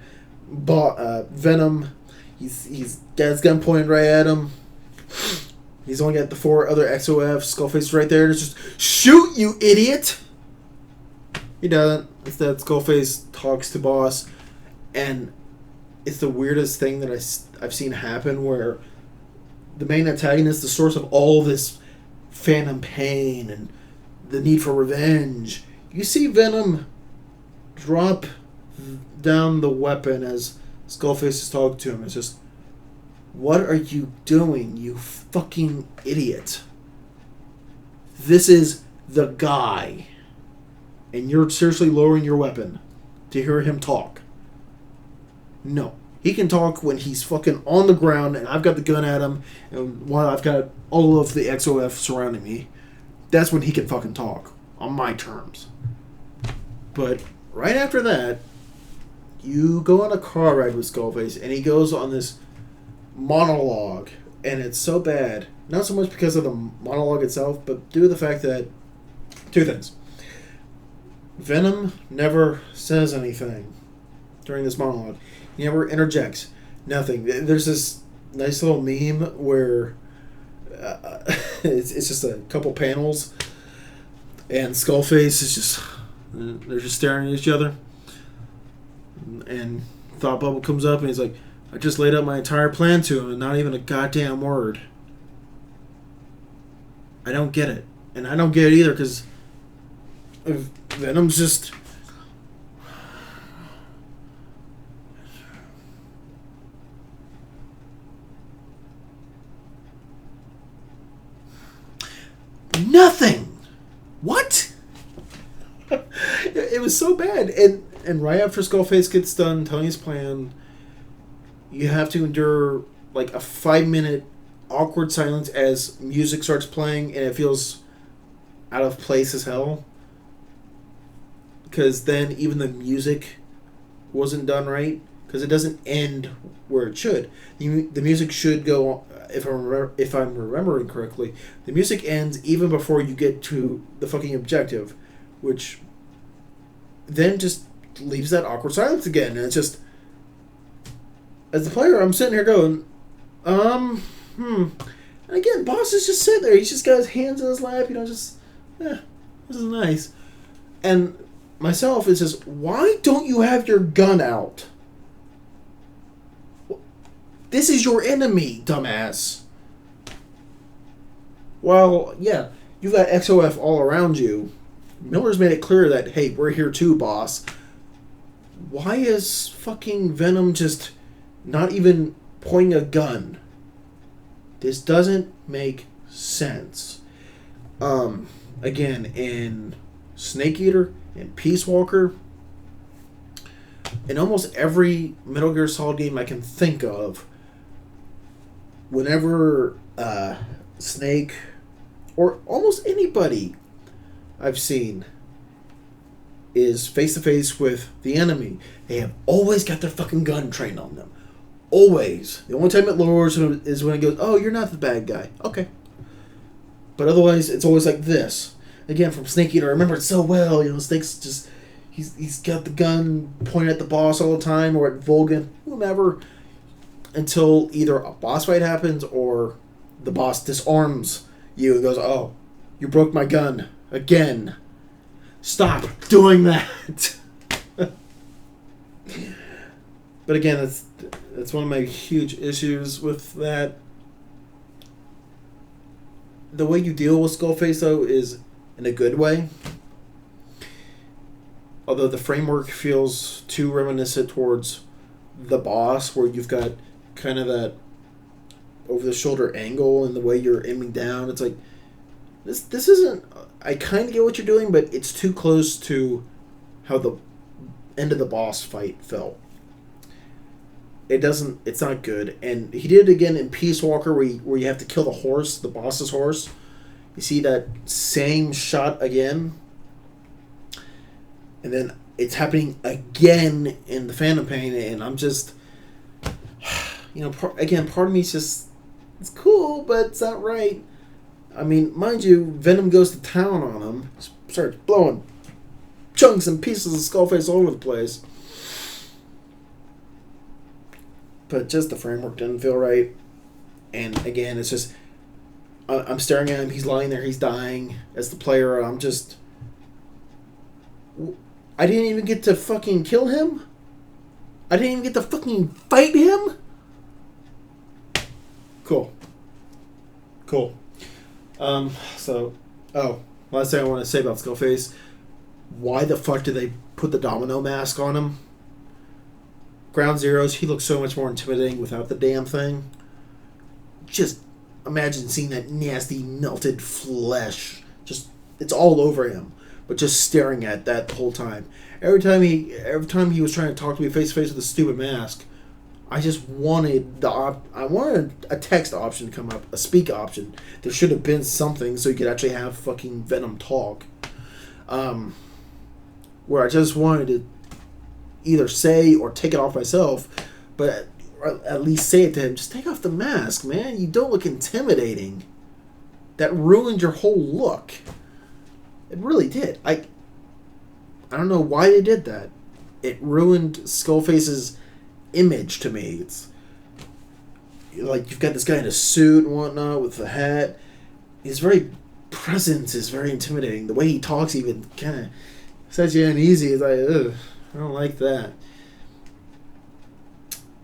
Venom, he's got his gun pointed right at him. He's only got the 4 other XOFs. Skullface is right there. And it's just, shoot, you idiot! He doesn't. Instead, Skullface talks to Boss. And it's the weirdest thing that I've seen happen, where the main antagonist, the source of all this phantom pain and the need for revenge, you see Venom drop down the weapon as Skullface is talking to him. It's just, what are you doing, you fucking idiot? This is the guy. And you're seriously lowering your weapon to hear him talk. No. He can talk when he's fucking on the ground and I've got the gun at him and while I've got all of the XOF surrounding me. That's when he can fucking talk. On my terms. But right after that, you go on a car ride with Skullface and he goes on this monologue. And it's so bad. Not so much because of the monologue itself, but due to the fact that... 2 things. Venom never says anything during this monologue. He never interjects. Nothing. There's this nice little meme where it's just a couple panels and Skullface is just... They're just staring at each other. And Thought Bubble comes up and he's like, I just laid out my entire plan to him and not even a goddamn word. I don't get it. And I don't get it either because Venom's just... Nothing! What? It was so bad. And right after Skullface gets done telling his plan, you have to endure like a 5-minute awkward silence as music starts playing and it feels out of place as hell. Because then even the music wasn't done right. Because it doesn't end where it should. The music should go, if I'm remembering correctly, the music ends even before you get to the fucking objective. Which then just leaves that awkward silence again. And it's just... As the player, I'm sitting here going, And again, Boss is just sitting there. He's just got his hands in his lap, this is nice. And myself, it's just, why don't you have your gun out? This is your enemy, dumbass. Well, yeah, you've got XOF all around you. Miller's made it clear that, hey, we're here too, boss. Why is fucking Venom just not even pointing a gun? This doesn't make sense. Again, in Snake Eater and Peace Walker, in almost every Metal Gear Solid game I can think of, whenever Snake, or almost anybody I've seen, is face to face with the enemy, they have always got their fucking gun trained on them. Always. The only time it lowers is when it goes, oh, you're not the bad guy. Okay. But otherwise, it's always like this. Again, from Snake Eater, I remember it so well. Snake's just... He's got the gun pointed at the boss all the time, or at Vulcan, whomever, until either a boss fight happens or the boss disarms you and goes, oh, you broke my gun again. Stop doing that. But again, that's one of my huge issues with that. The way you deal with Skullface, though, is in a good way. Although the framework feels too reminiscent towards the boss, where you've got kind of that over-the-shoulder angle and the way you're aiming down. It's like, this isn't... I kind of get what you're doing, but it's too close to how the end of the boss fight felt. It's not good. And he did it again in Peace Walker, where you have to kill the horse, the boss's horse. You see that same shot again. And then it's happening again in the Phantom Pain, and I'm just... part of me is just... It's cool, but it's not right. I mean, mind you, Venom goes to town on him. Starts blowing chunks and pieces of Skullface all over the place. But just the framework didn't feel right. And again, it's just... I'm staring at him, he's lying there, he's dying. As the player, I'm just... I didn't even get to fucking kill him? I didn't even get to fucking fight him? Cool. Last thing I want to say about Skullface. Why the fuck did they put the domino mask on him? Ground Zeroes, he looks so much more intimidating without the damn thing. Just imagine seeing that nasty melted flesh. Just, it's all over him. But just staring at that the whole time. Every time he was trying to talk to me face to face with a stupid mask, I just wanted I wanted a text option to come up, a speak option. There should have been something so you could actually have fucking Venom talk. Where I just wanted to either say or take it off myself, but at least say it to him. Just take off the mask, man. You don't look intimidating. That ruined your whole look. It really did. I don't know why they did that. It ruined Skullface's image to me. It's like you've got this guy in a suit and whatnot with the hat. His very presence is very intimidating. The way he talks even kind of sets you uneasy. It's like, ugh, I don't like that.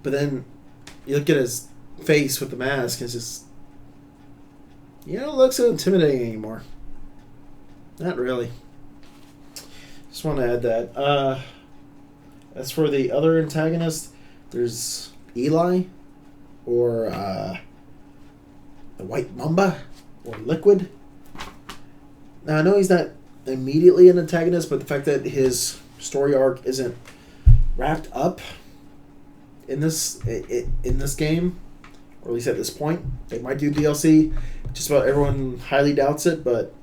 But then you look at his face with the mask, and it's just, you don't look so intimidating anymore. Not really. Just want to add that. As for the other antagonist, there's Eli, or the White Mamba, or Liquid. Now, I know he's not immediately an antagonist, but the fact that his story arc isn't wrapped up in this game, or at least at this point, they might do DLC. Just about everyone highly doubts it, but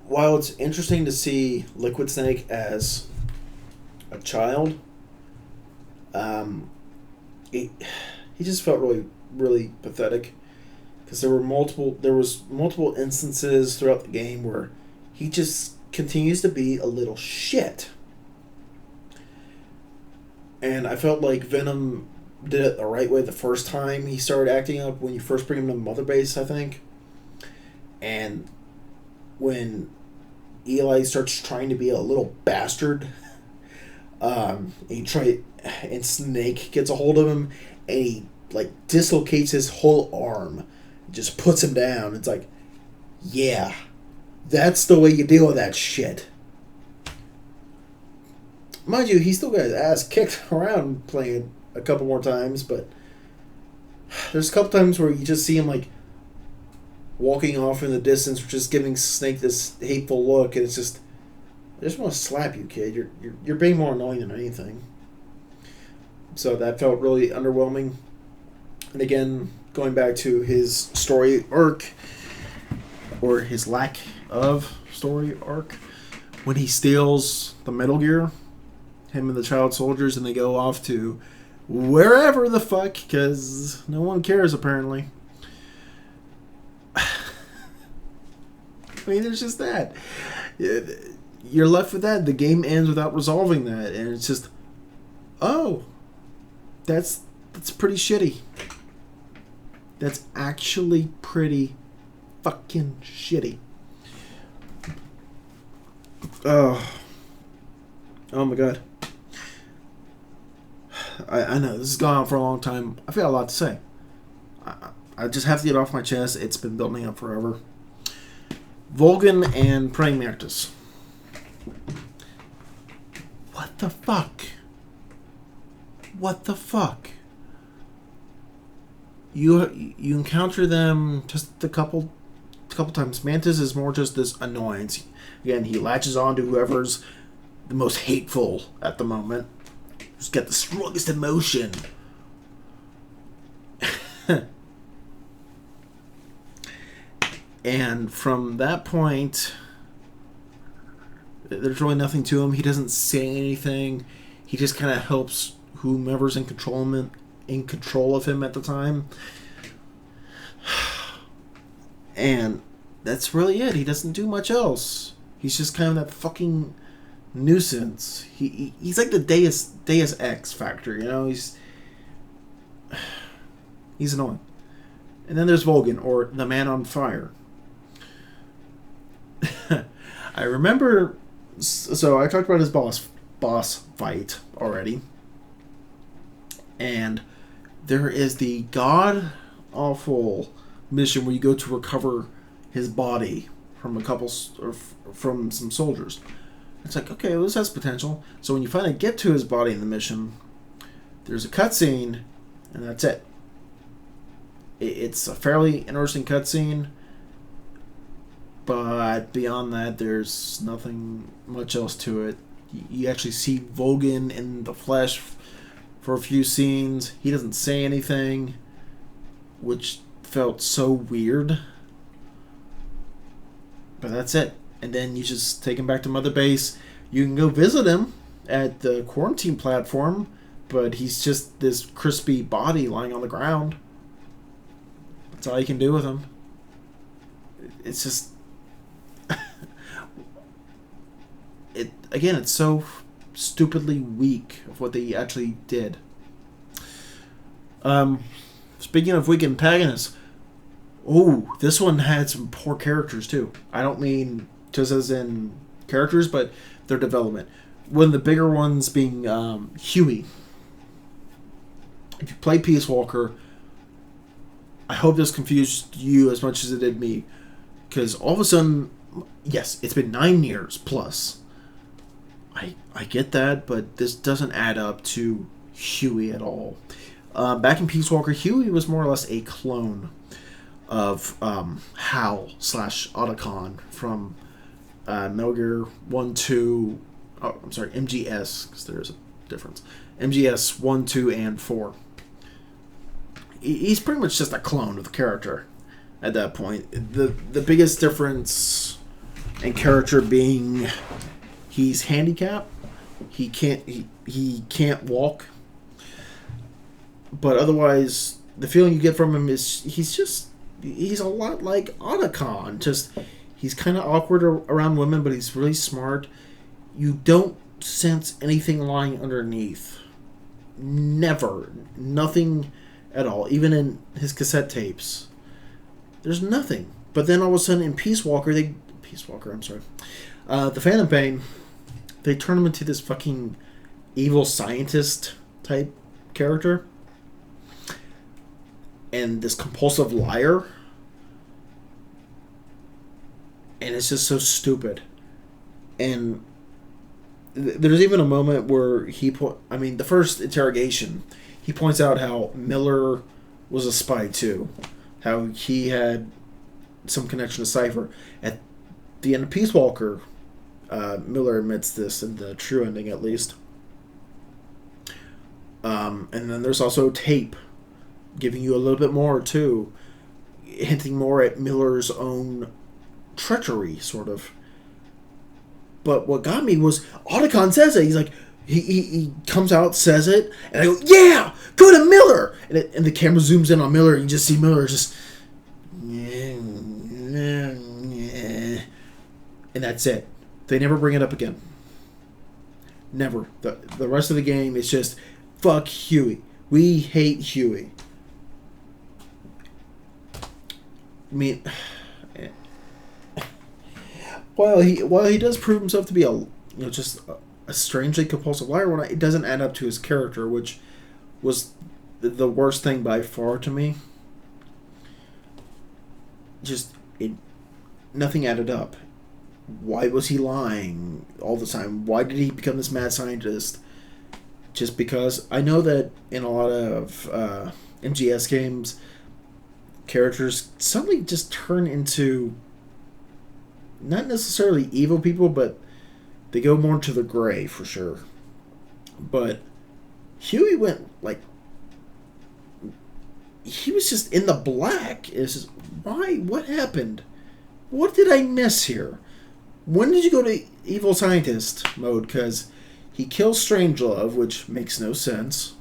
while it's interesting to see Liquid Snake as a child, he just felt really, really pathetic, because there was multiple instances throughout the game where he just continues to be a little shit. And I felt like Venom did it the right way the first time he started acting up, when you first bring him to Mother Base, I think. And when Eli starts trying to be a little bastard, and Snake gets a hold of him, and he dislocates his whole arm, just puts him down. It's like, yeah, that's the way you deal with that shit. Mind you, he still got his ass kicked around playing a couple more times, but there's a couple times where you just see him walking off in the distance, just giving Snake this hateful look, and it's just, I just want to slap you, kid. You're being more annoying than anything. So that felt really underwhelming. And again, going back to his story arc, or his lack of story arc, when he steals the Metal Gear, him and the child soldiers, and they go off to wherever the fuck, because no one cares apparently. I mean, there's just that. You're left with that. The game ends without resolving that, and it's just, oh, that's pretty shitty. That's actually pretty fucking shitty. Oh my god. I know this has gone on for a long time. I've got a lot to say. I just have to get off my chest. It's been building up forever. Vulcan and Praying Mantis. What the fuck? What the fuck? You encounter them just a couple times. Mantis is more just this annoyance. Again, he latches on to whoever's the most hateful at the moment. Who's got the strongest emotion. And from that point, there's really nothing to him. He doesn't say anything. He just kind of helps whomever's in control of him at the time. And that's really it. He doesn't do much else. He's just kind of that fucking nuisance. He's like the Deus Ex factor, you know? He's annoying. And then there's Vulcan, or the Man on Fire. I remember, so I talked about his boss fight already. And there is the god-awful mission where you go to recover his body from from some soldiers. It's like, okay, well, this has potential. So when you finally get to his body in the mission, there's a cutscene, and that's it. It's a fairly interesting cutscene, but beyond that, there's nothing much else to it. You actually see Vulcan in the flesh for a few scenes. He doesn't say anything, which felt so weird. But that's it. And then you just take him back to Mother Base. You can go visit him at the quarantine platform, but he's just this crispy body lying on the ground. That's all you can do with him. It's just... Again, it's so stupidly weak of what they actually did. Speaking of weak antagonists, this one had some poor characters too. I don't mean just as in characters, but their development. One of the bigger ones being Huey. If you play Peace Walker, I hope this confused you as much as it did me. Because all of a sudden, yes, it's been 9 years plus. I get that, but this doesn't add up to Huey at all. Back in Peace Walker, Huey was more or less a clone of Hal / Otacon from Metal Gear 1, 2... Oh, I'm sorry, MGS, because there's a difference. MGS 1, 2, and 4. He's pretty much just a clone of the character at that point. The biggest difference in character being he's handicapped. He can't walk. But otherwise, the feeling you get from him is he's a lot like Otacon. Just he's kind of awkward around women, but he's really smart. You don't sense anything lying underneath. Never. Nothing at all. Even in his cassette tapes. There's nothing. But then all of a sudden in the Phantom Pain, they turn him into this fucking evil scientist type character. And this compulsive liar. And it's just so stupid. And there's even a moment where the first interrogation, he points out how Miller was a spy too. How he had some connection to Cypher. At the end of Peace Walker, Miller admits this in the true ending at least. And then there's also tape giving you a little bit more too, hinting more at Miller's own treachery, sort of. But what got me was Otacon says it. He's like, he comes out, says it, and I go, yeah, go to Miller, and the camera zooms in on Miller, and you just see Miller just, and that's it. They never bring it up again. Never. The rest of the game is just, fuck Huey. We hate Huey. I mean, while he does prove himself to be just a strangely compulsive liar, it doesn't add up to his character, which was the worst thing by far to me. Nothing added up. Why was he lying all the time? Why did he become this mad scientist? Just because I know that in a lot of MGS games, characters suddenly just turn into not necessarily evil people, but they go more to the gray for sure. But Huey went he was just in the black. It's just, why? What happened? What did I miss here? When did you go to evil scientist mode? Because he kills Strangelove, which makes no sense.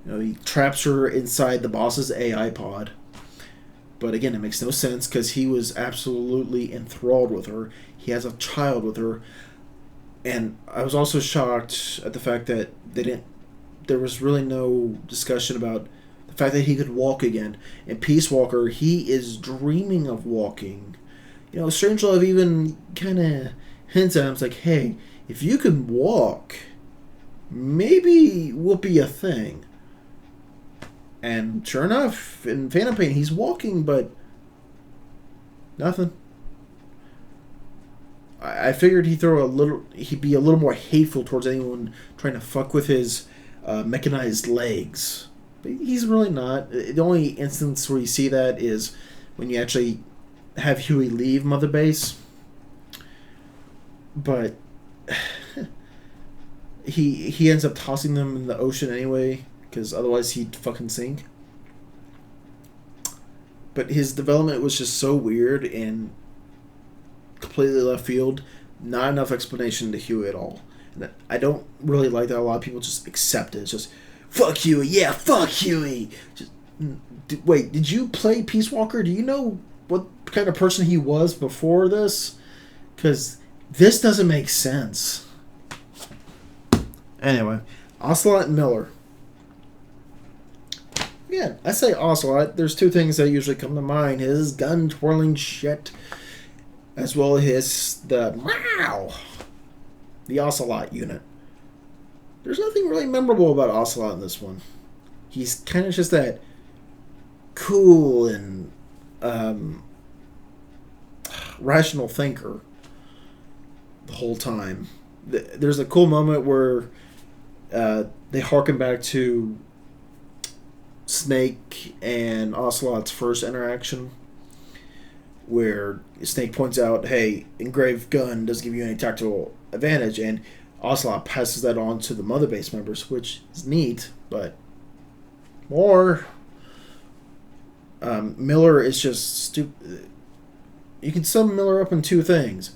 He traps her inside the boss's AI pod. But again, it makes no sense because he was absolutely enthralled with her. He has a child with her. And I was also shocked at the fact that there was really no discussion about the fact that he could walk again. In Peace Walker, he is dreaming of walking. Strangelove even kind of hints at him, it's like, hey, if you can walk, maybe we'll be a thing. And sure enough, in Phantom Pain, he's walking, but nothing. I figured he'd be a little more hateful towards anyone trying to fuck with his mechanized legs. But he's really not. The only instance where you see that is when you actually have Huey leave Mother Base. But he ends up tossing them in the ocean anyway, because otherwise he'd fucking sink. But his development was just so weird and completely left field. Not enough explanation to Huey at all. And I don't really like that a lot of people just accept it. It's just, fuck Huey, yeah, fuck Huey. Wait, did you play Peace Walker? Do you know what kind of person he was before this? Because this doesn't make sense. Anyway, Ocelot and Miller. Yeah, I say Ocelot. There's two things that usually come to mind. His gun twirling shit, as well as the Ocelot unit. There's nothing really memorable about Ocelot in this one. He's kind of just that cool and rational thinker the whole time. There's a cool moment where they harken back to Snake and Ocelot's first interaction, where Snake points out, hey, engraved gun doesn't give you any tactical advantage, and Ocelot passes that on to the Mother Base members, which is neat, but more. Miller is just stupid. You can sum Miller up in two things.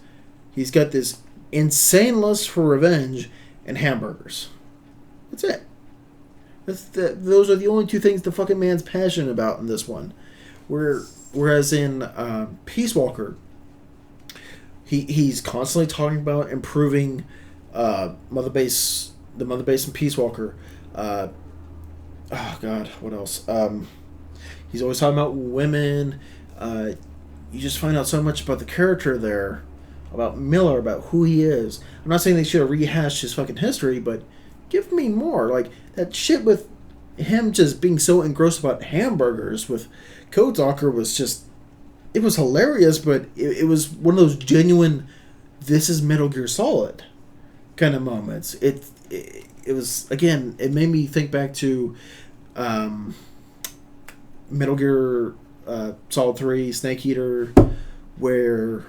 He's got this insane lust for revenge and hamburgers. That's it. Those are the only two things the fucking man's passionate about in this one. Whereas in Peace Walker, he's constantly talking about improving the Mother Base and Peace Walker. Oh God, what else? He's always talking about women. You just find out so much about the character there, about Miller, about who he is. I'm not saying they should have rehashed his fucking history, but give me more. Like, that shit with him just being so engrossed about hamburgers with Code Talker was just... It was hilarious, but it was one of those genuine, this is Metal Gear Solid kind of moments. It was, again, it made me think back to Metal Gear Solid 3, Snake Eater, where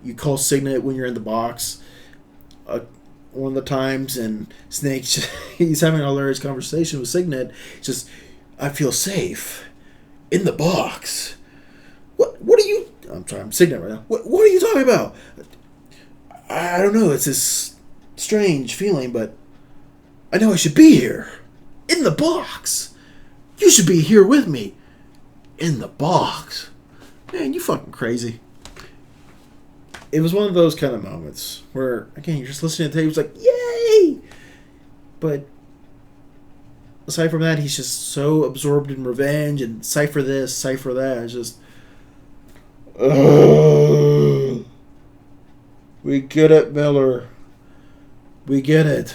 you call Signet when you're in the box one of the times, and Snake, he's having a hilarious conversation with Signet. It's just, I feel safe in the box. What are you... I'm sorry, I'm Signet right now. What are you talking about? I don't know. It's this strange feeling, but I know I should be here. In the box. You should be here with me. In the box. Man, you fucking crazy. It was one of those kind of moments where, again, you're just listening to the tape. It's like, yay! But aside from that, he's just so absorbed in revenge and cipher this, cipher that. It's just, we get it, Miller. We get it.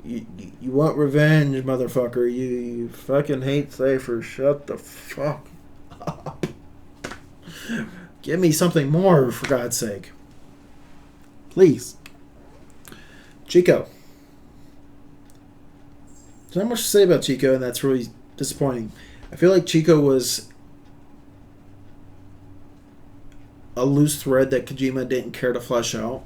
You want revenge, motherfucker. You fucking hate Cypher. Shut the fuck up. Give me something more, for God's sake. Please. Chico. There's not much to say about Chico, and that's really disappointing. I feel like Chico was a loose thread that Kojima didn't care to flesh out.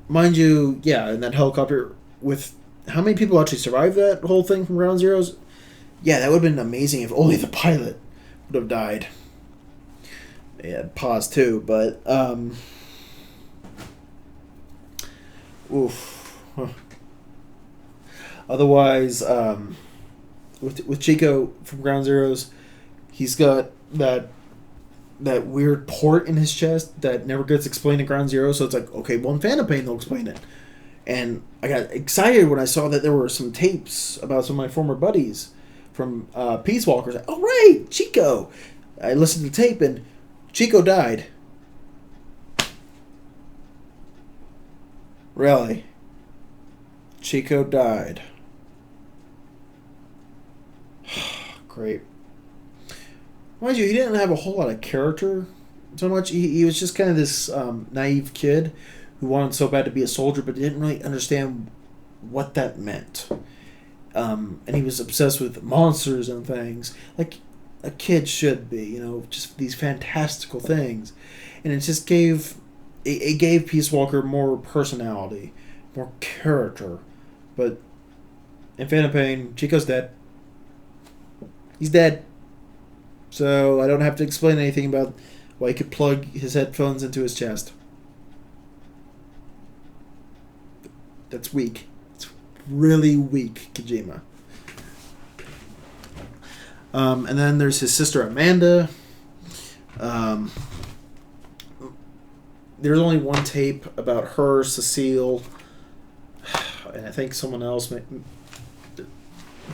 Mind you, yeah, in that helicopter, with how many people actually survived that whole thing from Ground Zeroes? Yeah, that would have been amazing if only the pilot would have died. Yeah, pause too, but oof. Huh. Otherwise, with Chico from Ground Zeroes, he's got that weird port in his chest that never gets explained in Ground Zero. So it's like, okay, well, in Phantom Pain they'll explain it. And I got excited when I saw that there were some tapes about some of my former buddies from Peace Walkers. Like, oh right, Chico. I listened to the tape and Chico died. Really? Chico died. Great. Mind you, he didn't have a whole lot of character so much. He was just kind of this naive kid who wanted so bad to be a soldier but didn't really understand what that meant. And he was obsessed with monsters and things. Like a kid should be, you know, just these fantastical things. And it just gave Peace Walker more personality, more character. But in Phantom Pain, Chico's dead. He's dead. So I don't have to explain anything about why he could plug his headphones into his chest. That's weak. It's really weak, Kojima. And then there's his sister Amanda. There's only one tape about her, Cecile, and I think someone else.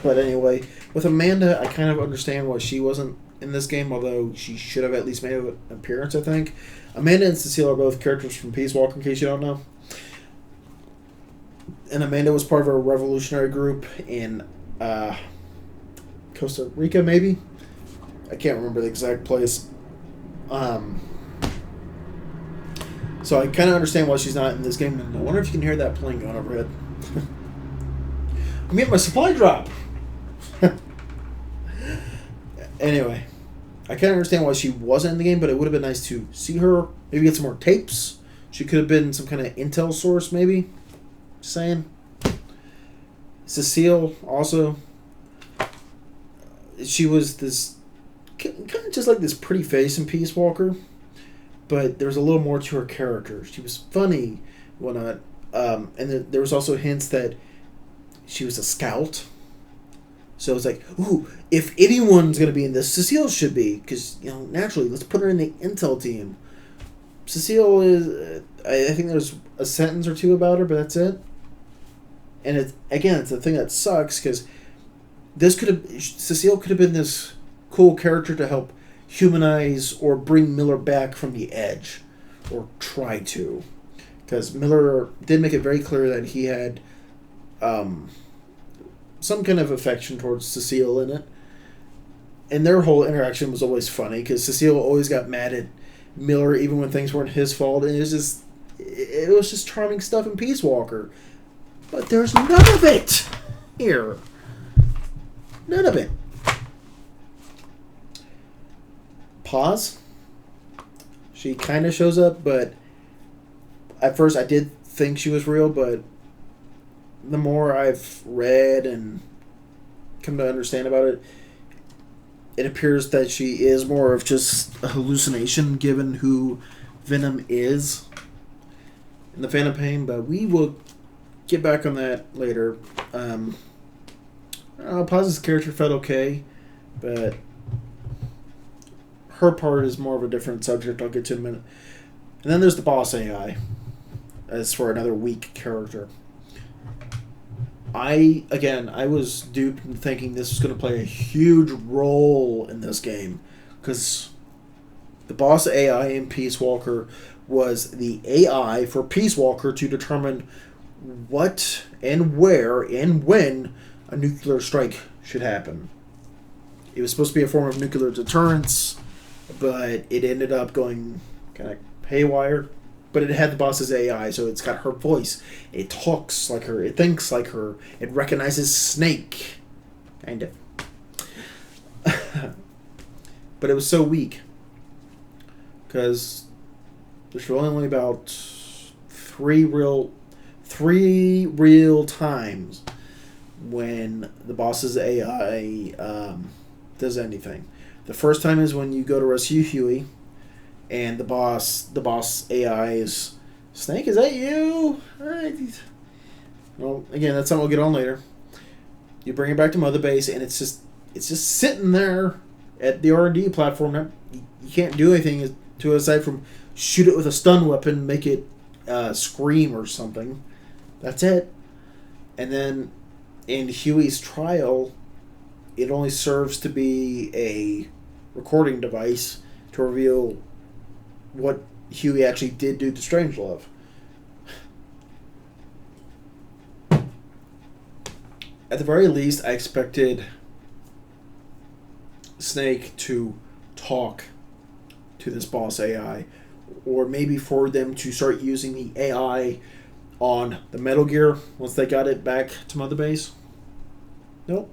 But anyway, with Amanda, I kind of understand why she wasn't in this game, although she should have at least made an appearance, I think. Amanda and Cecile are both characters from Peace Walker, in case you don't know. And Amanda was part of a revolutionary group in Costa Rica, maybe? I can't remember the exact place. So I kind of understand why she's not in this game. And I wonder if you can hear that plane going overhead. I'm getting my supply drop. Anyway, I can't understand why she wasn't in the game, but it would have been nice to see her. Maybe get some more tapes. She could have been some kind of intel source, maybe. Just saying. Cecile, also. She was this kind of just like this pretty face in Peace Walker, but there was a little more to her character. She was funny, whatnot, and there was also hints that she was a scout. So it's like, ooh, if anyone's going to be in this, Cecile should be. Because, you know, naturally, let's put her in the intel team. Cecile is, I think there's a sentence or two about her, but that's it. And it's the thing that sucks, because Cecile could have been this cool character to help humanize or bring Miller back from the edge. Or try to. Because Miller did make it very clear that he had some kind of affection towards Cecile in it. And their whole interaction was always funny, because Cecile always got mad at Miller even when things weren't his fault, and it was just charming stuff in Peace Walker. But there's none of it here. None of it. Pause. She kind of shows up, but at first I did think she was real, but the more I've read and come to understand about it, it appears that she is more of just a hallucination given who Venom is in the Phantom Pain, but we will get back on that later. Paz's character felt okay, but her part is more of a different subject. I'll get to in a minute. And then there's the boss AI, as for another weak character. I was duped in thinking this was going to play a huge role in this game, because the boss AI in Peace Walker was the AI for Peace Walker to determine what and where and when a nuclear strike should happen. It was supposed to be a form of nuclear deterrence, but it ended up going kind of haywire. But it had the boss's AI, so it's got her voice. It talks like her. It thinks like her. It recognizes Snake. Kind of. But it was so weak. Because there's only about three real times when the boss's AI does anything. The first time is when you go to rescue Huey, and the boss AI is, Snake, is that you? Well, again, that's something we'll get on later. You bring it back to Mother Base, and it's just sitting there at the R&D platform. You can't do anything to it aside from shoot it with a stun weapon, make it scream or something. That's it. And then in Huey's trial, it only serves to be a recording device to reveal what Huey actually did do to Strangelove. At the very least, I expected Snake to talk to this boss AI, or maybe for them to start using the AI on the Metal Gear once they got it back to Mother Base. Nope.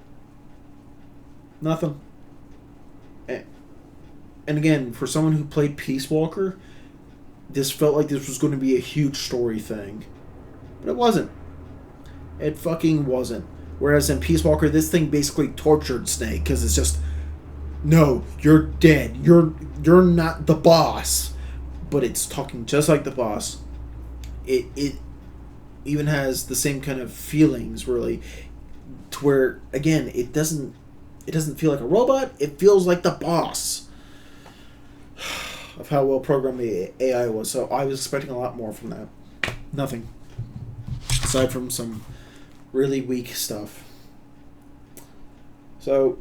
Nothing. And again, for someone who played Peace Walker, this felt like this was going to be a huge story thing. But it wasn't. It fucking wasn't. Whereas in Peace Walker, this thing basically tortured Snake, because it's just, no, you're dead. You're not the boss. But it's talking just like the boss. It even has the same kind of feelings, really, to where, again, it doesn't feel like a robot. It feels like the boss. Of how well programmed the AI was. So I was expecting a lot more from that. Nothing. Aside from some really weak stuff. So,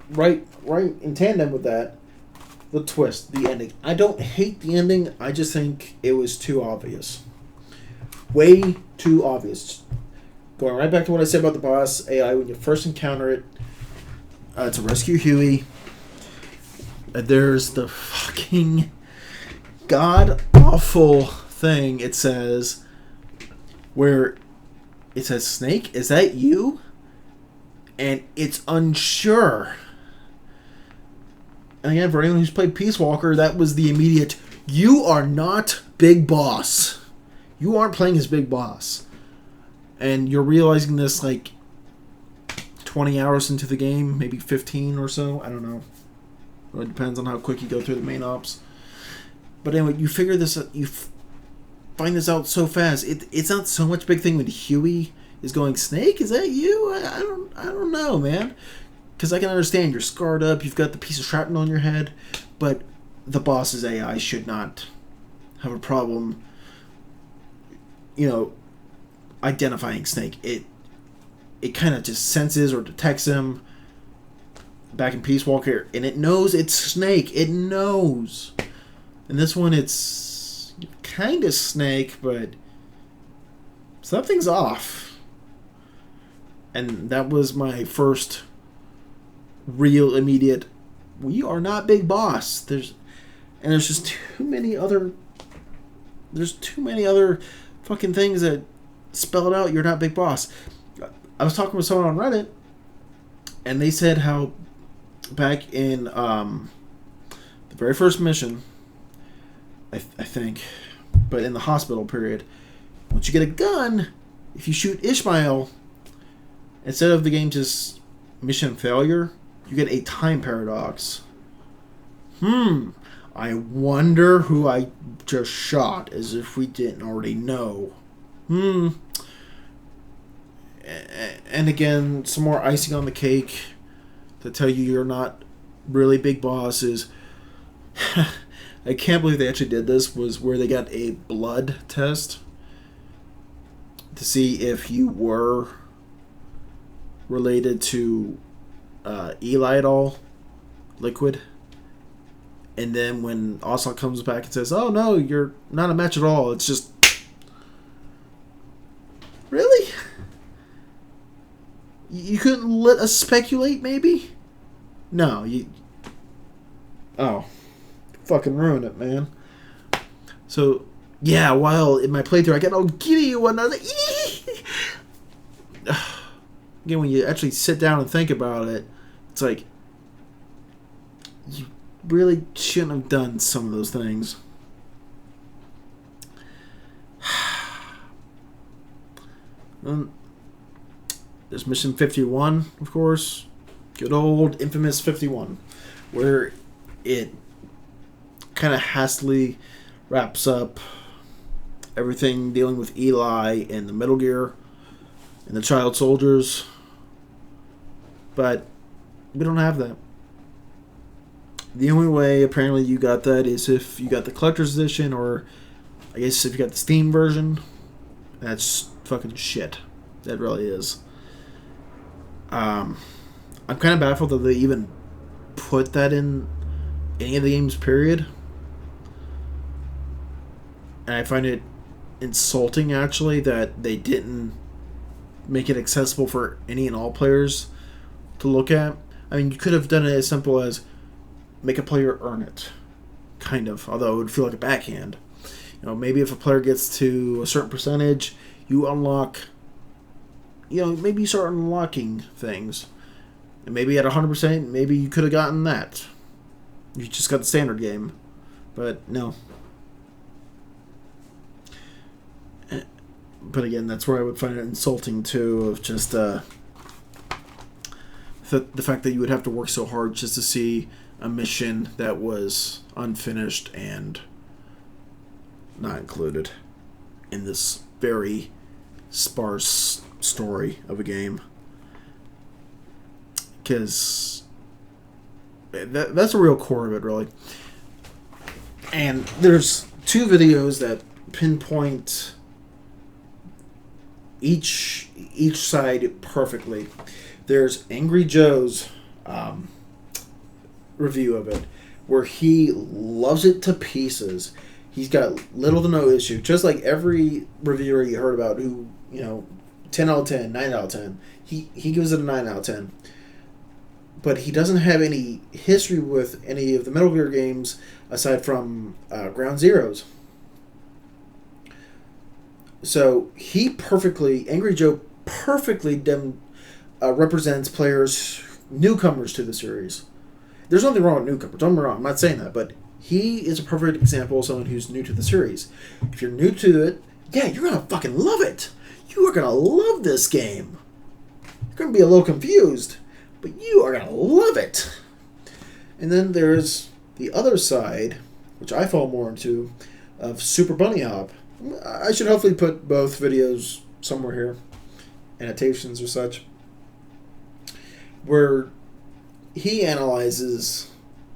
right in tandem with that, the twist, the ending. I don't hate the ending, I just think it was too obvious. Way too obvious. Going right back to what I said about the boss AI, when you first encounter it, to rescue Huey, there's the fucking god-awful thing it says, where it says, Snake, is that you? And it's unsure. And again, for anyone who's played Peace Walker, that was the immediate, you are not Big Boss. You aren't playing as Big Boss. And you're realizing this like 20 hours into the game, maybe 15 or so, I don't know. It depends on how quick you go through the main ops. But anyway, you figure this out, find this out so fast. It's not so much big thing when Huey is going, Snake, is that you? I don't know, man. Because I can understand you're scarred up, you've got the piece of shrapnel on your head, but the boss's AI should not have a problem, identifying Snake. It kind of just senses or detects him back in Peace Walker, and it knows it's Snake. It knows. And this one, it's kind of Snake, but something's off. And that was my first real immediate, we are not Big Boss. There's just too many other fucking things that spell it out, you're not Big Boss. I was talking with someone on Reddit, and they said how back in the very first mission, I think, but in the hospital period, once you get a gun, if you shoot Ishmael, instead of the game just mission failure, you get a time paradox. I wonder who I just shot, as if we didn't already know. And again, some more icing on the cake to tell you you're not really big bosses. I can't believe they actually did this, was where they got a blood test to see if you were related to Eli at all, liquid. And then when Ocelot comes back and says, "Oh no, you're not a match at all," it's just, really? You couldn't let us speculate, maybe? No, you... Oh. Fucking ruin it, man. So, yeah, while in my playthrough I got all giddy and I was like, eee! Again, when you actually sit down and think about it, it's like, you really shouldn't have done some of those things. There's Mission 51, of course. Good old infamous 51, where it kind of hastily wraps up everything dealing with Eli and the Metal Gear and the child soldiers. But we don't have that. The only way apparently you got that is if you got the collector's edition, or I guess if you got the Steam version. That's fucking shit. That really is. I'm kind of baffled that they even put that in any of the games, period. And I find it insulting, actually, that they didn't make it accessible for any and all players to look at. I mean, you could have done it as simple as make a player earn it, kind of, although it would feel like a backhand. You know, maybe if a player gets to a certain percentage, you unlock, you know, maybe you start unlocking things. And maybe at 100%, maybe you could have gotten that. You just got the standard game. But no. But again, that's where I would find it insulting, too, of just the fact that you would have to work so hard just to see a mission that was unfinished and not included in this very sparse story of a game. Because that's the real core of it, really. And there's two videos that pinpoint each side perfectly. There's Angry Joe's review of it, where he loves it to pieces. He's got little to no issue, just like every reviewer you heard about who, you know, 10 out of 10, 9 out of 10. He gives it a 9 out of 10. But he doesn't have any history with any of the Metal Gear games aside from Ground Zeroes. So Angry Joe perfectly represents players, newcomers to the series. There's nothing wrong with newcomers, don't get me wrong, I'm not saying that, but he is a perfect example of someone who's new to the series. If you're new to it, yeah, you're going to fucking love it. You are going to love this game. You're going to be a little confused, but you are going to love it. And then there's the other side, which I fall more into, of Super Bunny Hop. I should hopefully put both videos somewhere here, annotations or such, where he analyzes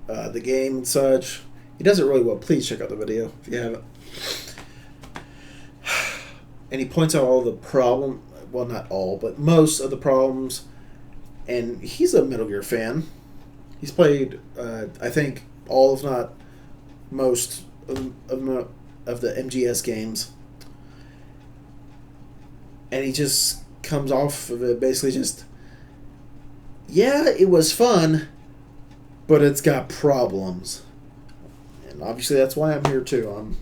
the game and such. He does it really well. Please check out the video if you haven't. And he points out all the problem, well, not all, but most of the problems. And he's a Metal Gear fan. He's played, I think, all, if not most, of the MGS games. And he just comes off of it basically just, yeah, it was fun, but it's got problems. And obviously that's why I'm here too.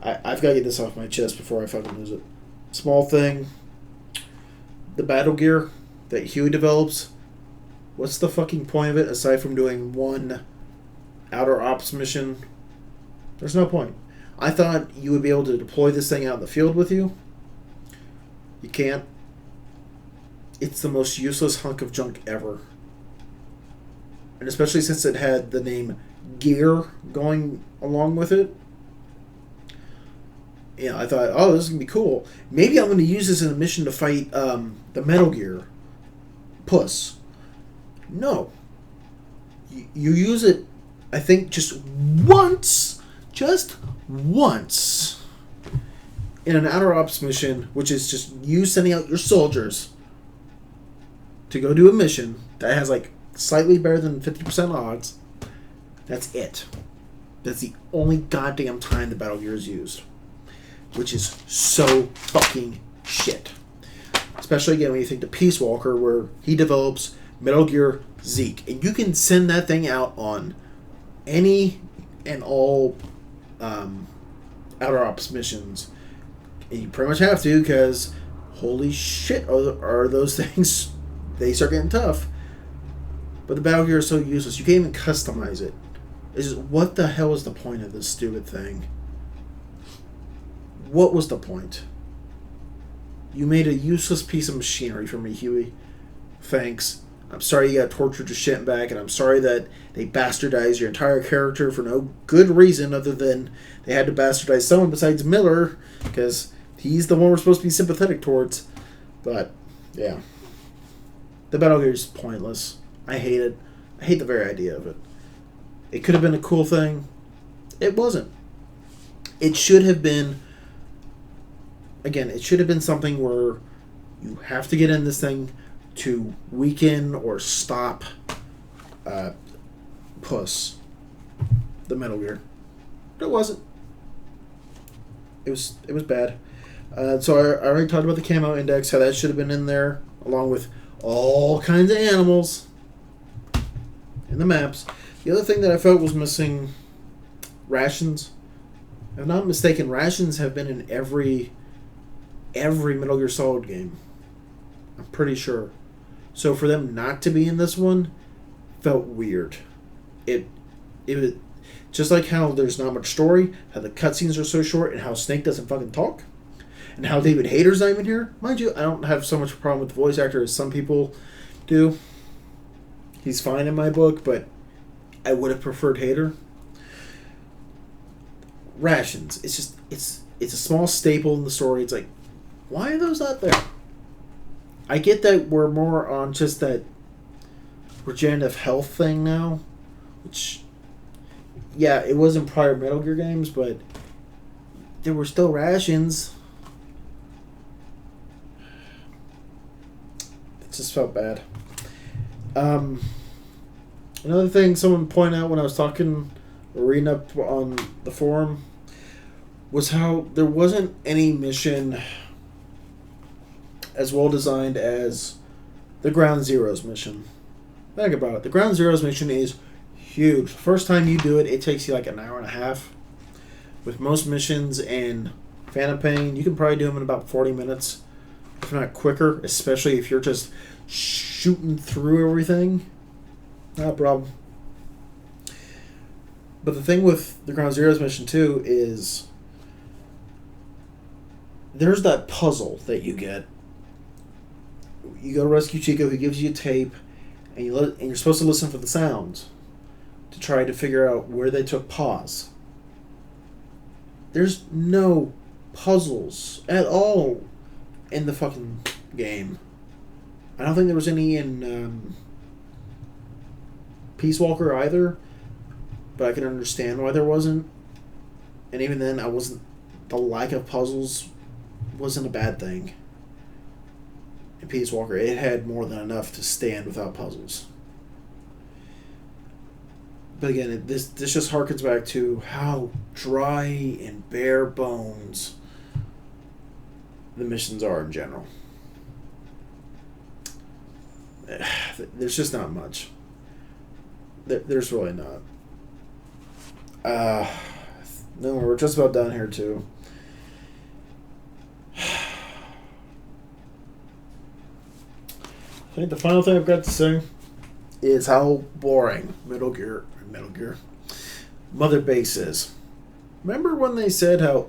I've got to get this off my chest before I fucking lose it. Small thing. The Battle Gear that Huey develops, what's the fucking point of it aside from doing one outer ops mission? There's no point. I thought you would be able to deploy this thing out in the field with you. You can't. It's the most useless hunk of junk ever. And especially since it had the name Gear going along with it. I thought, oh, this is gonna be cool. Maybe I'm gonna use this in a mission to fight the Metal Gear Puss. No, you use it. I think just once, in an outer ops mission, which is just you sending out your soldiers to go do a mission that has like slightly better than 50% odds. That's it. That's the only goddamn time the Battle Gear is used. Which is so fucking shit. Especially again when you think the Peace Walker, where he develops Metal Gear Zeke. And you can send that thing out on any and all outer ops missions. And you pretty much have to, because holy shit are those things. They start getting tough. But the Battle Gear is so useless. You can't even customize it. It's just, what the hell is the point of this stupid thing? What was the point? You made a useless piece of machinery for me, Huey. Thanks. I'm sorry you got tortured to shit back, and I'm sorry that they bastardized your entire character for no good reason other than they had to bastardize someone besides Miller, because he's the one we're supposed to be sympathetic towards. But, yeah. The Battle Gear is pointless. I hate it. I hate the very idea of it. It could have been a cool thing. It wasn't. It should have been... Again, it should have been something where you have to get in this thing to weaken or stop Puss, the Metal Gear. It wasn't. It was bad. So I already talked about the camo index, how that should have been in there, along with all kinds of animals in the maps. The other thing that I felt was missing, rations. If I'm not mistaken, rations have been in every Metal Gear Solid game. I'm pretty sure. So for them not to be in this one felt weird. It was just like how there's not much story, how the cutscenes are so short, and how Snake doesn't fucking talk, and how David Hayter's not even here. Mind you, I don't have so much problem with the voice actor as some people do. He's fine in my book, but I would have preferred Hayter. Rations. It's just it's a small staple in the story. It's like, why are those not there? I get that we're more on just that regenerative health thing now, which, yeah, it was in prior Metal Gear games, but there were still rations. It just felt bad. Another thing someone pointed out when I was talking or reading up on the forum was how there wasn't any mission as well designed as the Ground Zeroes mission. Think about it. The Ground Zeroes mission is huge. First time you do it, it takes you like an hour and a half. With most missions in Phantom Pain, you can probably do them in about 40 minutes, if not quicker, especially if you're just shooting through everything. Not a problem. But the thing with the Ground Zeroes mission too is there's that puzzle that you get. You go to rescue Chico, he gives you a tape, and you're supposed to listen for the sounds to try to figure out where they took pause. There's no puzzles at all in the fucking game. I don't think there was any in Peace Walker either, but I can understand why there wasn't. And even then, the lack of puzzles wasn't a bad thing. In Peace Walker, it had more than enough to stand without puzzles. But again, this just harkens back to how dry and bare bones the missions are in general. There's just not much. There's really not. No, we're just about done here too. I think the final thing I've got to say is how boring Mother Base is. Remember when they said how,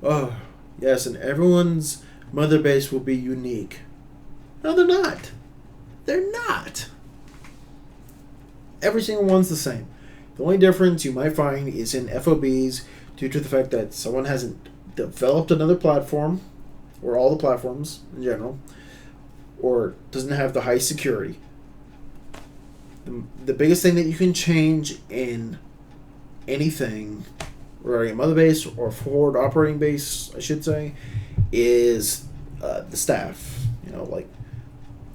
oh, yes, and everyone's Mother Base will be unique. No, they're not. They're not. Every single one's the same. The only difference you might find is in FOBs due to the fact that someone hasn't developed another platform, or all the platforms in general, or doesn't have the high security. The biggest thing that you can change in anything regarding a mother base or forward operating base, I should say, is the staff.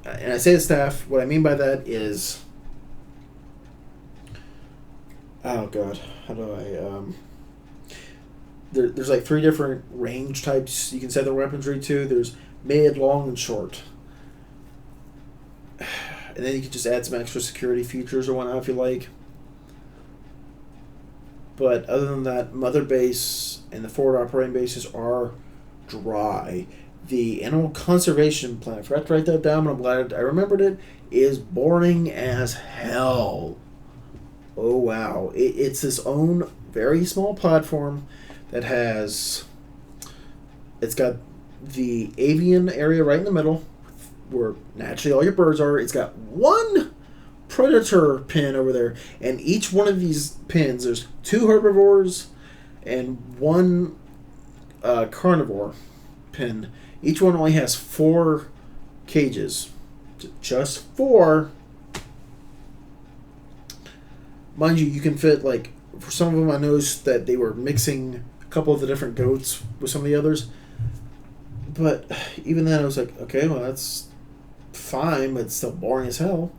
And I say the staff. What I mean by that is, oh god, how do I? There's like 3 different range types you can set the weaponry to. There's mid, long, and short. And then you can just add some extra security features or whatnot if you like. But other than that, mother base and the forward operating bases are dry. The animal conservation plan, I forgot to write that down, but I'm glad I remembered it, is boring as hell. Oh wow. It's its own very small platform that has... It's got the avian area right in the middle, where naturally all your birds are. It's got 1 predator pin over there, and each one of these pins, there's 2 herbivores and 1 carnivore pin. Each one only has 4 cages. Just 4. Mind you, you can fit, like, for some of them I noticed that they were mixing a couple of the different goats with some of the others. But even then I was like, okay, well that's fine, but it's still boring as hell.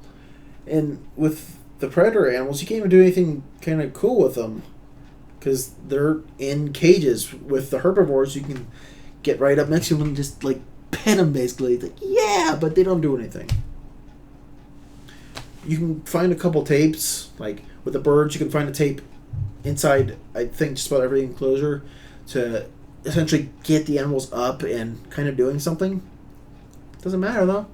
And with the predator animals, you can't even do anything kind of cool with them, because they're in cages. With the herbivores, you can get right up next to them and just like pet them basically. It's like, yeah, but they don't do anything. You can find a couple tapes, like with the birds, you can find a tape inside, I think, just about every enclosure to essentially get the animals up and kind of doing something. Doesn't matter though,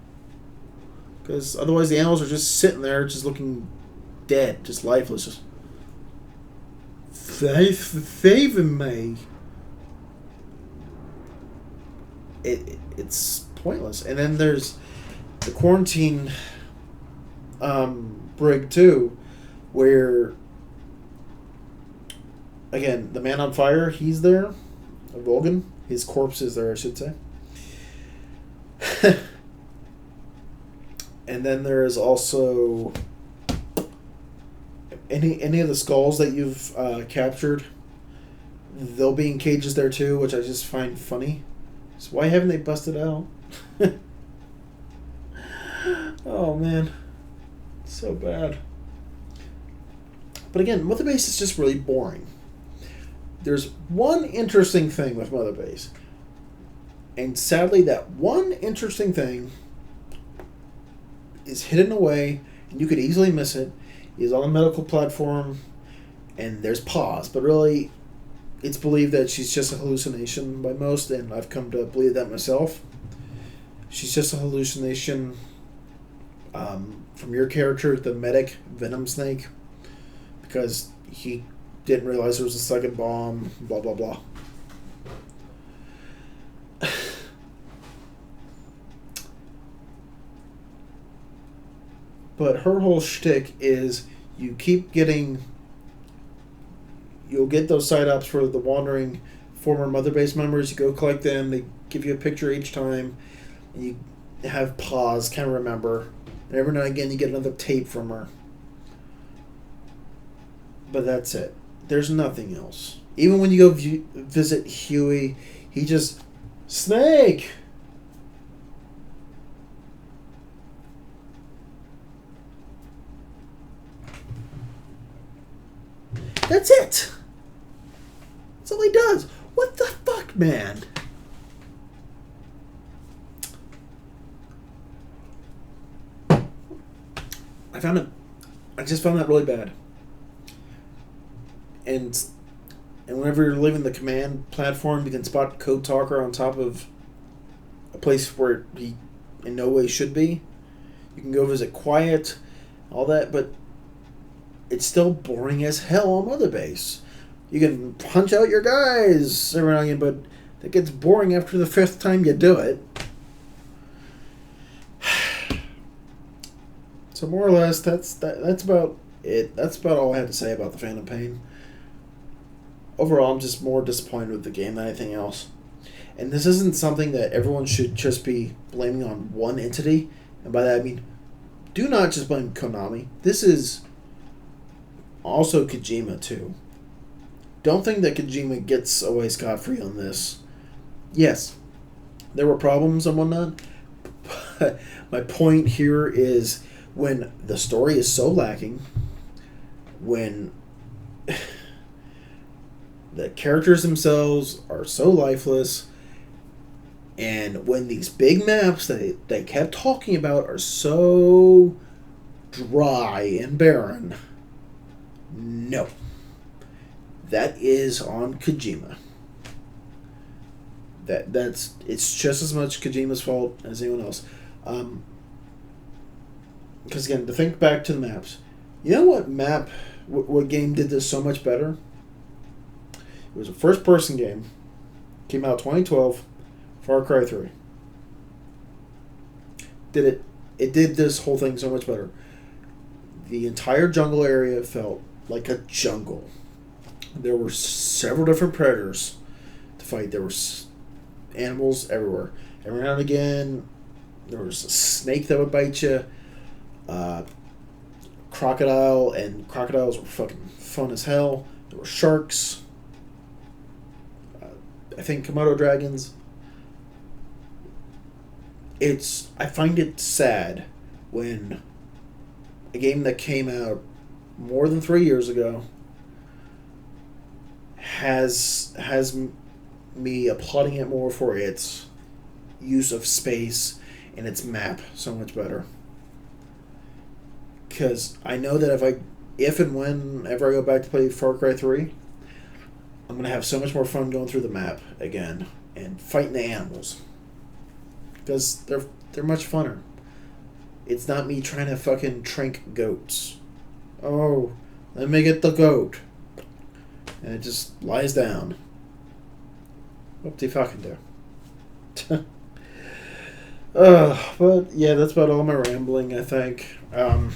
because otherwise the animals are just sitting there, just looking dead, just lifeless, just saving me. It's pointless. And then there's the quarantine brig too, where again the man on fire, he's there, Volgan, his corpse is there, I should say. And then there is also any of the skulls that you've captured, they'll be in cages there too, which I just find funny. So why haven't they busted out? Oh man, so bad. But again, Mother Base is just really boring. There's one interesting thing with Mother Base, and sadly that one interesting thing is hidden away, and you could easily miss it, is on a medical platform, and there's pause, but really it's believed that she's just a hallucination by most, and I've come to believe that myself. She's just a hallucination from your character, the medic Venom Snake, because he didn't realize there was a second bomb, blah blah blah. But her whole shtick is you'll get those site-ups for the wandering former Mother Base members. You go collect them. They give you a picture each time. And you have pause, kind of remember. And every now and again you get another tape from her. But that's it. There's nothing else. Even when you go visit Huey, he just... Snake! That's it. That's all he does. What the fuck, man? I just found that really bad. And whenever you're leaving the command platform, you can spot Code Talker on top of a place where he in no way should be. You can go visit Quiet, all that, but it's still boring as hell on Mother Base. You can punch out your guys every now and again, but it gets boring after the 5th time you do it. So more or less, that's about it. That's about all I have to say about the Phantom Pain. overall, I'm just more disappointed with the game than anything else. And this isn't something that everyone should just be blaming on one entity. And by that I mean, do not just blame Konami. This is also Kojima too. Don't think that Kojima gets away scot-free on this. Yes, there were problems and whatnot. But my point here is when the story is so lacking, when the characters themselves are so lifeless, and when these big maps that they kept talking about are so dry and barren, no. That is on Kojima. It's just as much Kojima's fault as anyone else. Because again, to think back to the maps, you know what game did this so much better? It was a first-person game. Came out 2012. Far Cry 3. It did this whole thing so much better. The entire jungle area felt like a jungle. There were several different predators to fight. There were animals everywhere. Every now and again, there was a snake that would bite you. Crocodile, and crocodiles were fucking fun as hell. There were sharks. I think Komodo dragons. I find it sad when a game that came out more than 3 years ago has me applauding it more for its use of space and its map so much better. Because I know that if and whenever I go back to play Far Cry 3, I'm going to have so much more fun going through the map again and fighting the animals. Because they're much funner. It's not me trying to fucking trank goats. Oh, let me get the goat. And it just lies down. What do you fucking do? But yeah, that's about all my rambling, I think. And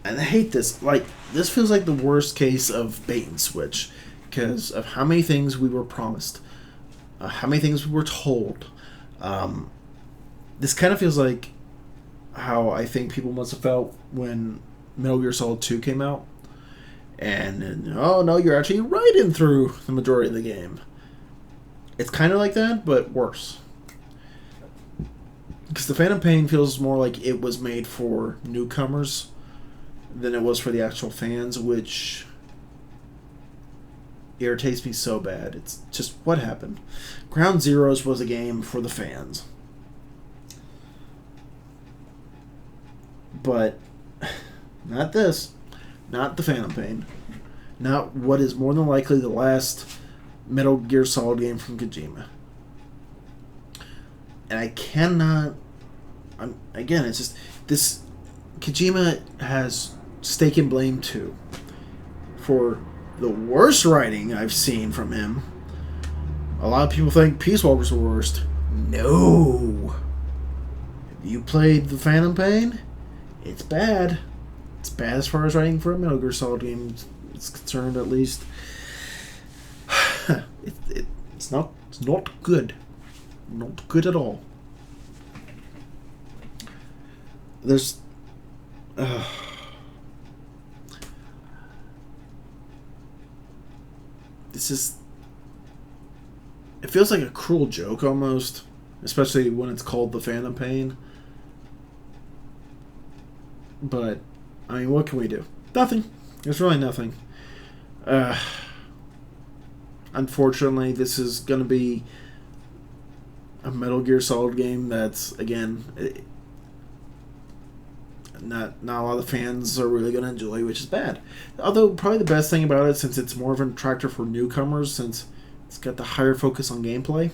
I hate this. This feels like the worst case of bait and switch. Because of how many things we were promised. How many things we were told. This kind of feels like how I think people must have felt when Metal Gear Solid 2 came out. And, oh no, you're actually riding through the majority of the game. It's kind of like that, but worse. Because the Phantom Pain feels more like it was made for newcomers than it was for the actual fans, which irritates me so bad. It's just, what happened? Ground Zeroes was a game for the fans. But not this. Not the Phantom Pain. Not what is more than likely the last Metal Gear Solid game from Kojima. And I cannot... again, it's just... This... Kojima has stake and blame, too. For the worst writing I've seen from him. A lot of people think Peace Walker's the worst. No! Have you played the Phantom Pain? It's bad. It's bad as far as writing for a Metal Gear Solid game is concerned, at least. It's not good. Not good at all. There's... this is... It feels like a cruel joke, almost. Especially when it's called the Phantom Pain. But, I mean, what can we do? Nothing. There's really nothing. Unfortunately, this is going to be a Metal Gear Solid game that's, again, not a lot of fans are really going to enjoy, which is bad. Although, probably the best thing about it, since it's more of an attractor for newcomers, since it's got the higher focus on gameplay,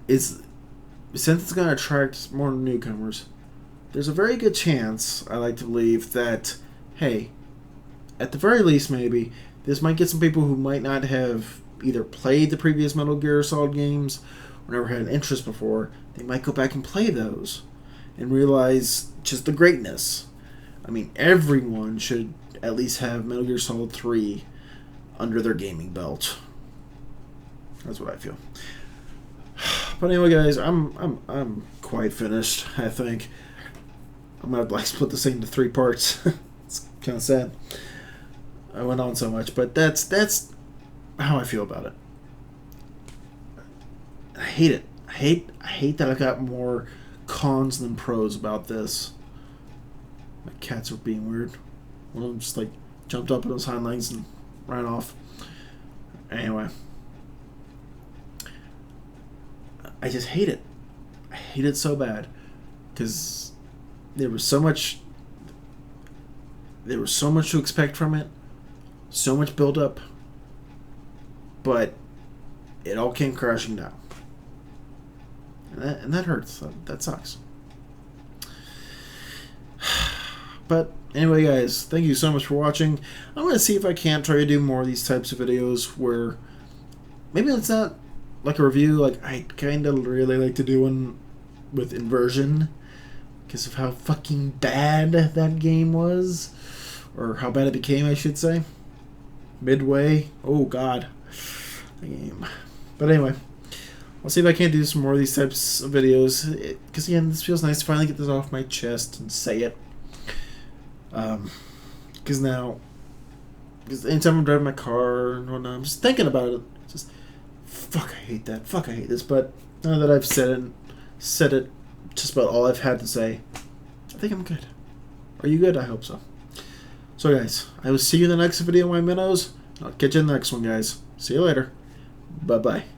is... Since it's going to attract more newcomers, there's a very good chance, I like to believe, that, hey, at the very least maybe, this might get some people who might not have either played the previous Metal Gear Solid games or never had an interest before. They might go back and play those. and realize just the greatness. I mean, everyone should at least have Metal Gear Solid 3 under their gaming belt. That's what I feel. But anyway, guys, I'm quite finished. I think I'm gonna like split this into 3 parts. It's kind of sad. I went on so much, but that's how I feel about it. I hate it. I hate that I've got more cons than pros about this. My cats are being weird. One of them just like jumped up on his hind legs and ran off. Anyway, I just hate it. I hate it so bad because there was so much to expect from it, so much build up, but it all came crashing down. And that hurts. That sucks. But anyway, guys, thank you so much for watching. I'm going to see if I can't try to do more of these types of videos where maybe it's not like a review like I kind of really like to do one with Inversion because of how fucking bad that game was, or how bad it became, I should say. Midway. Oh, God. The game. But anyway, I'll see if I can't do some more of these types of videos because, again, this feels nice to finally get this off my chest and say it. Because anytime I'm driving my car and whatnot, I'm just thinking about it. Just, fuck, I hate that. Fuck, I hate this. But now that I've said it, just about all I've had to say, I think I'm good. Are you good? I hope so. So, guys, I will see you in the next video, my minnows. I'll catch you in the next one, guys. See you later. Bye-bye.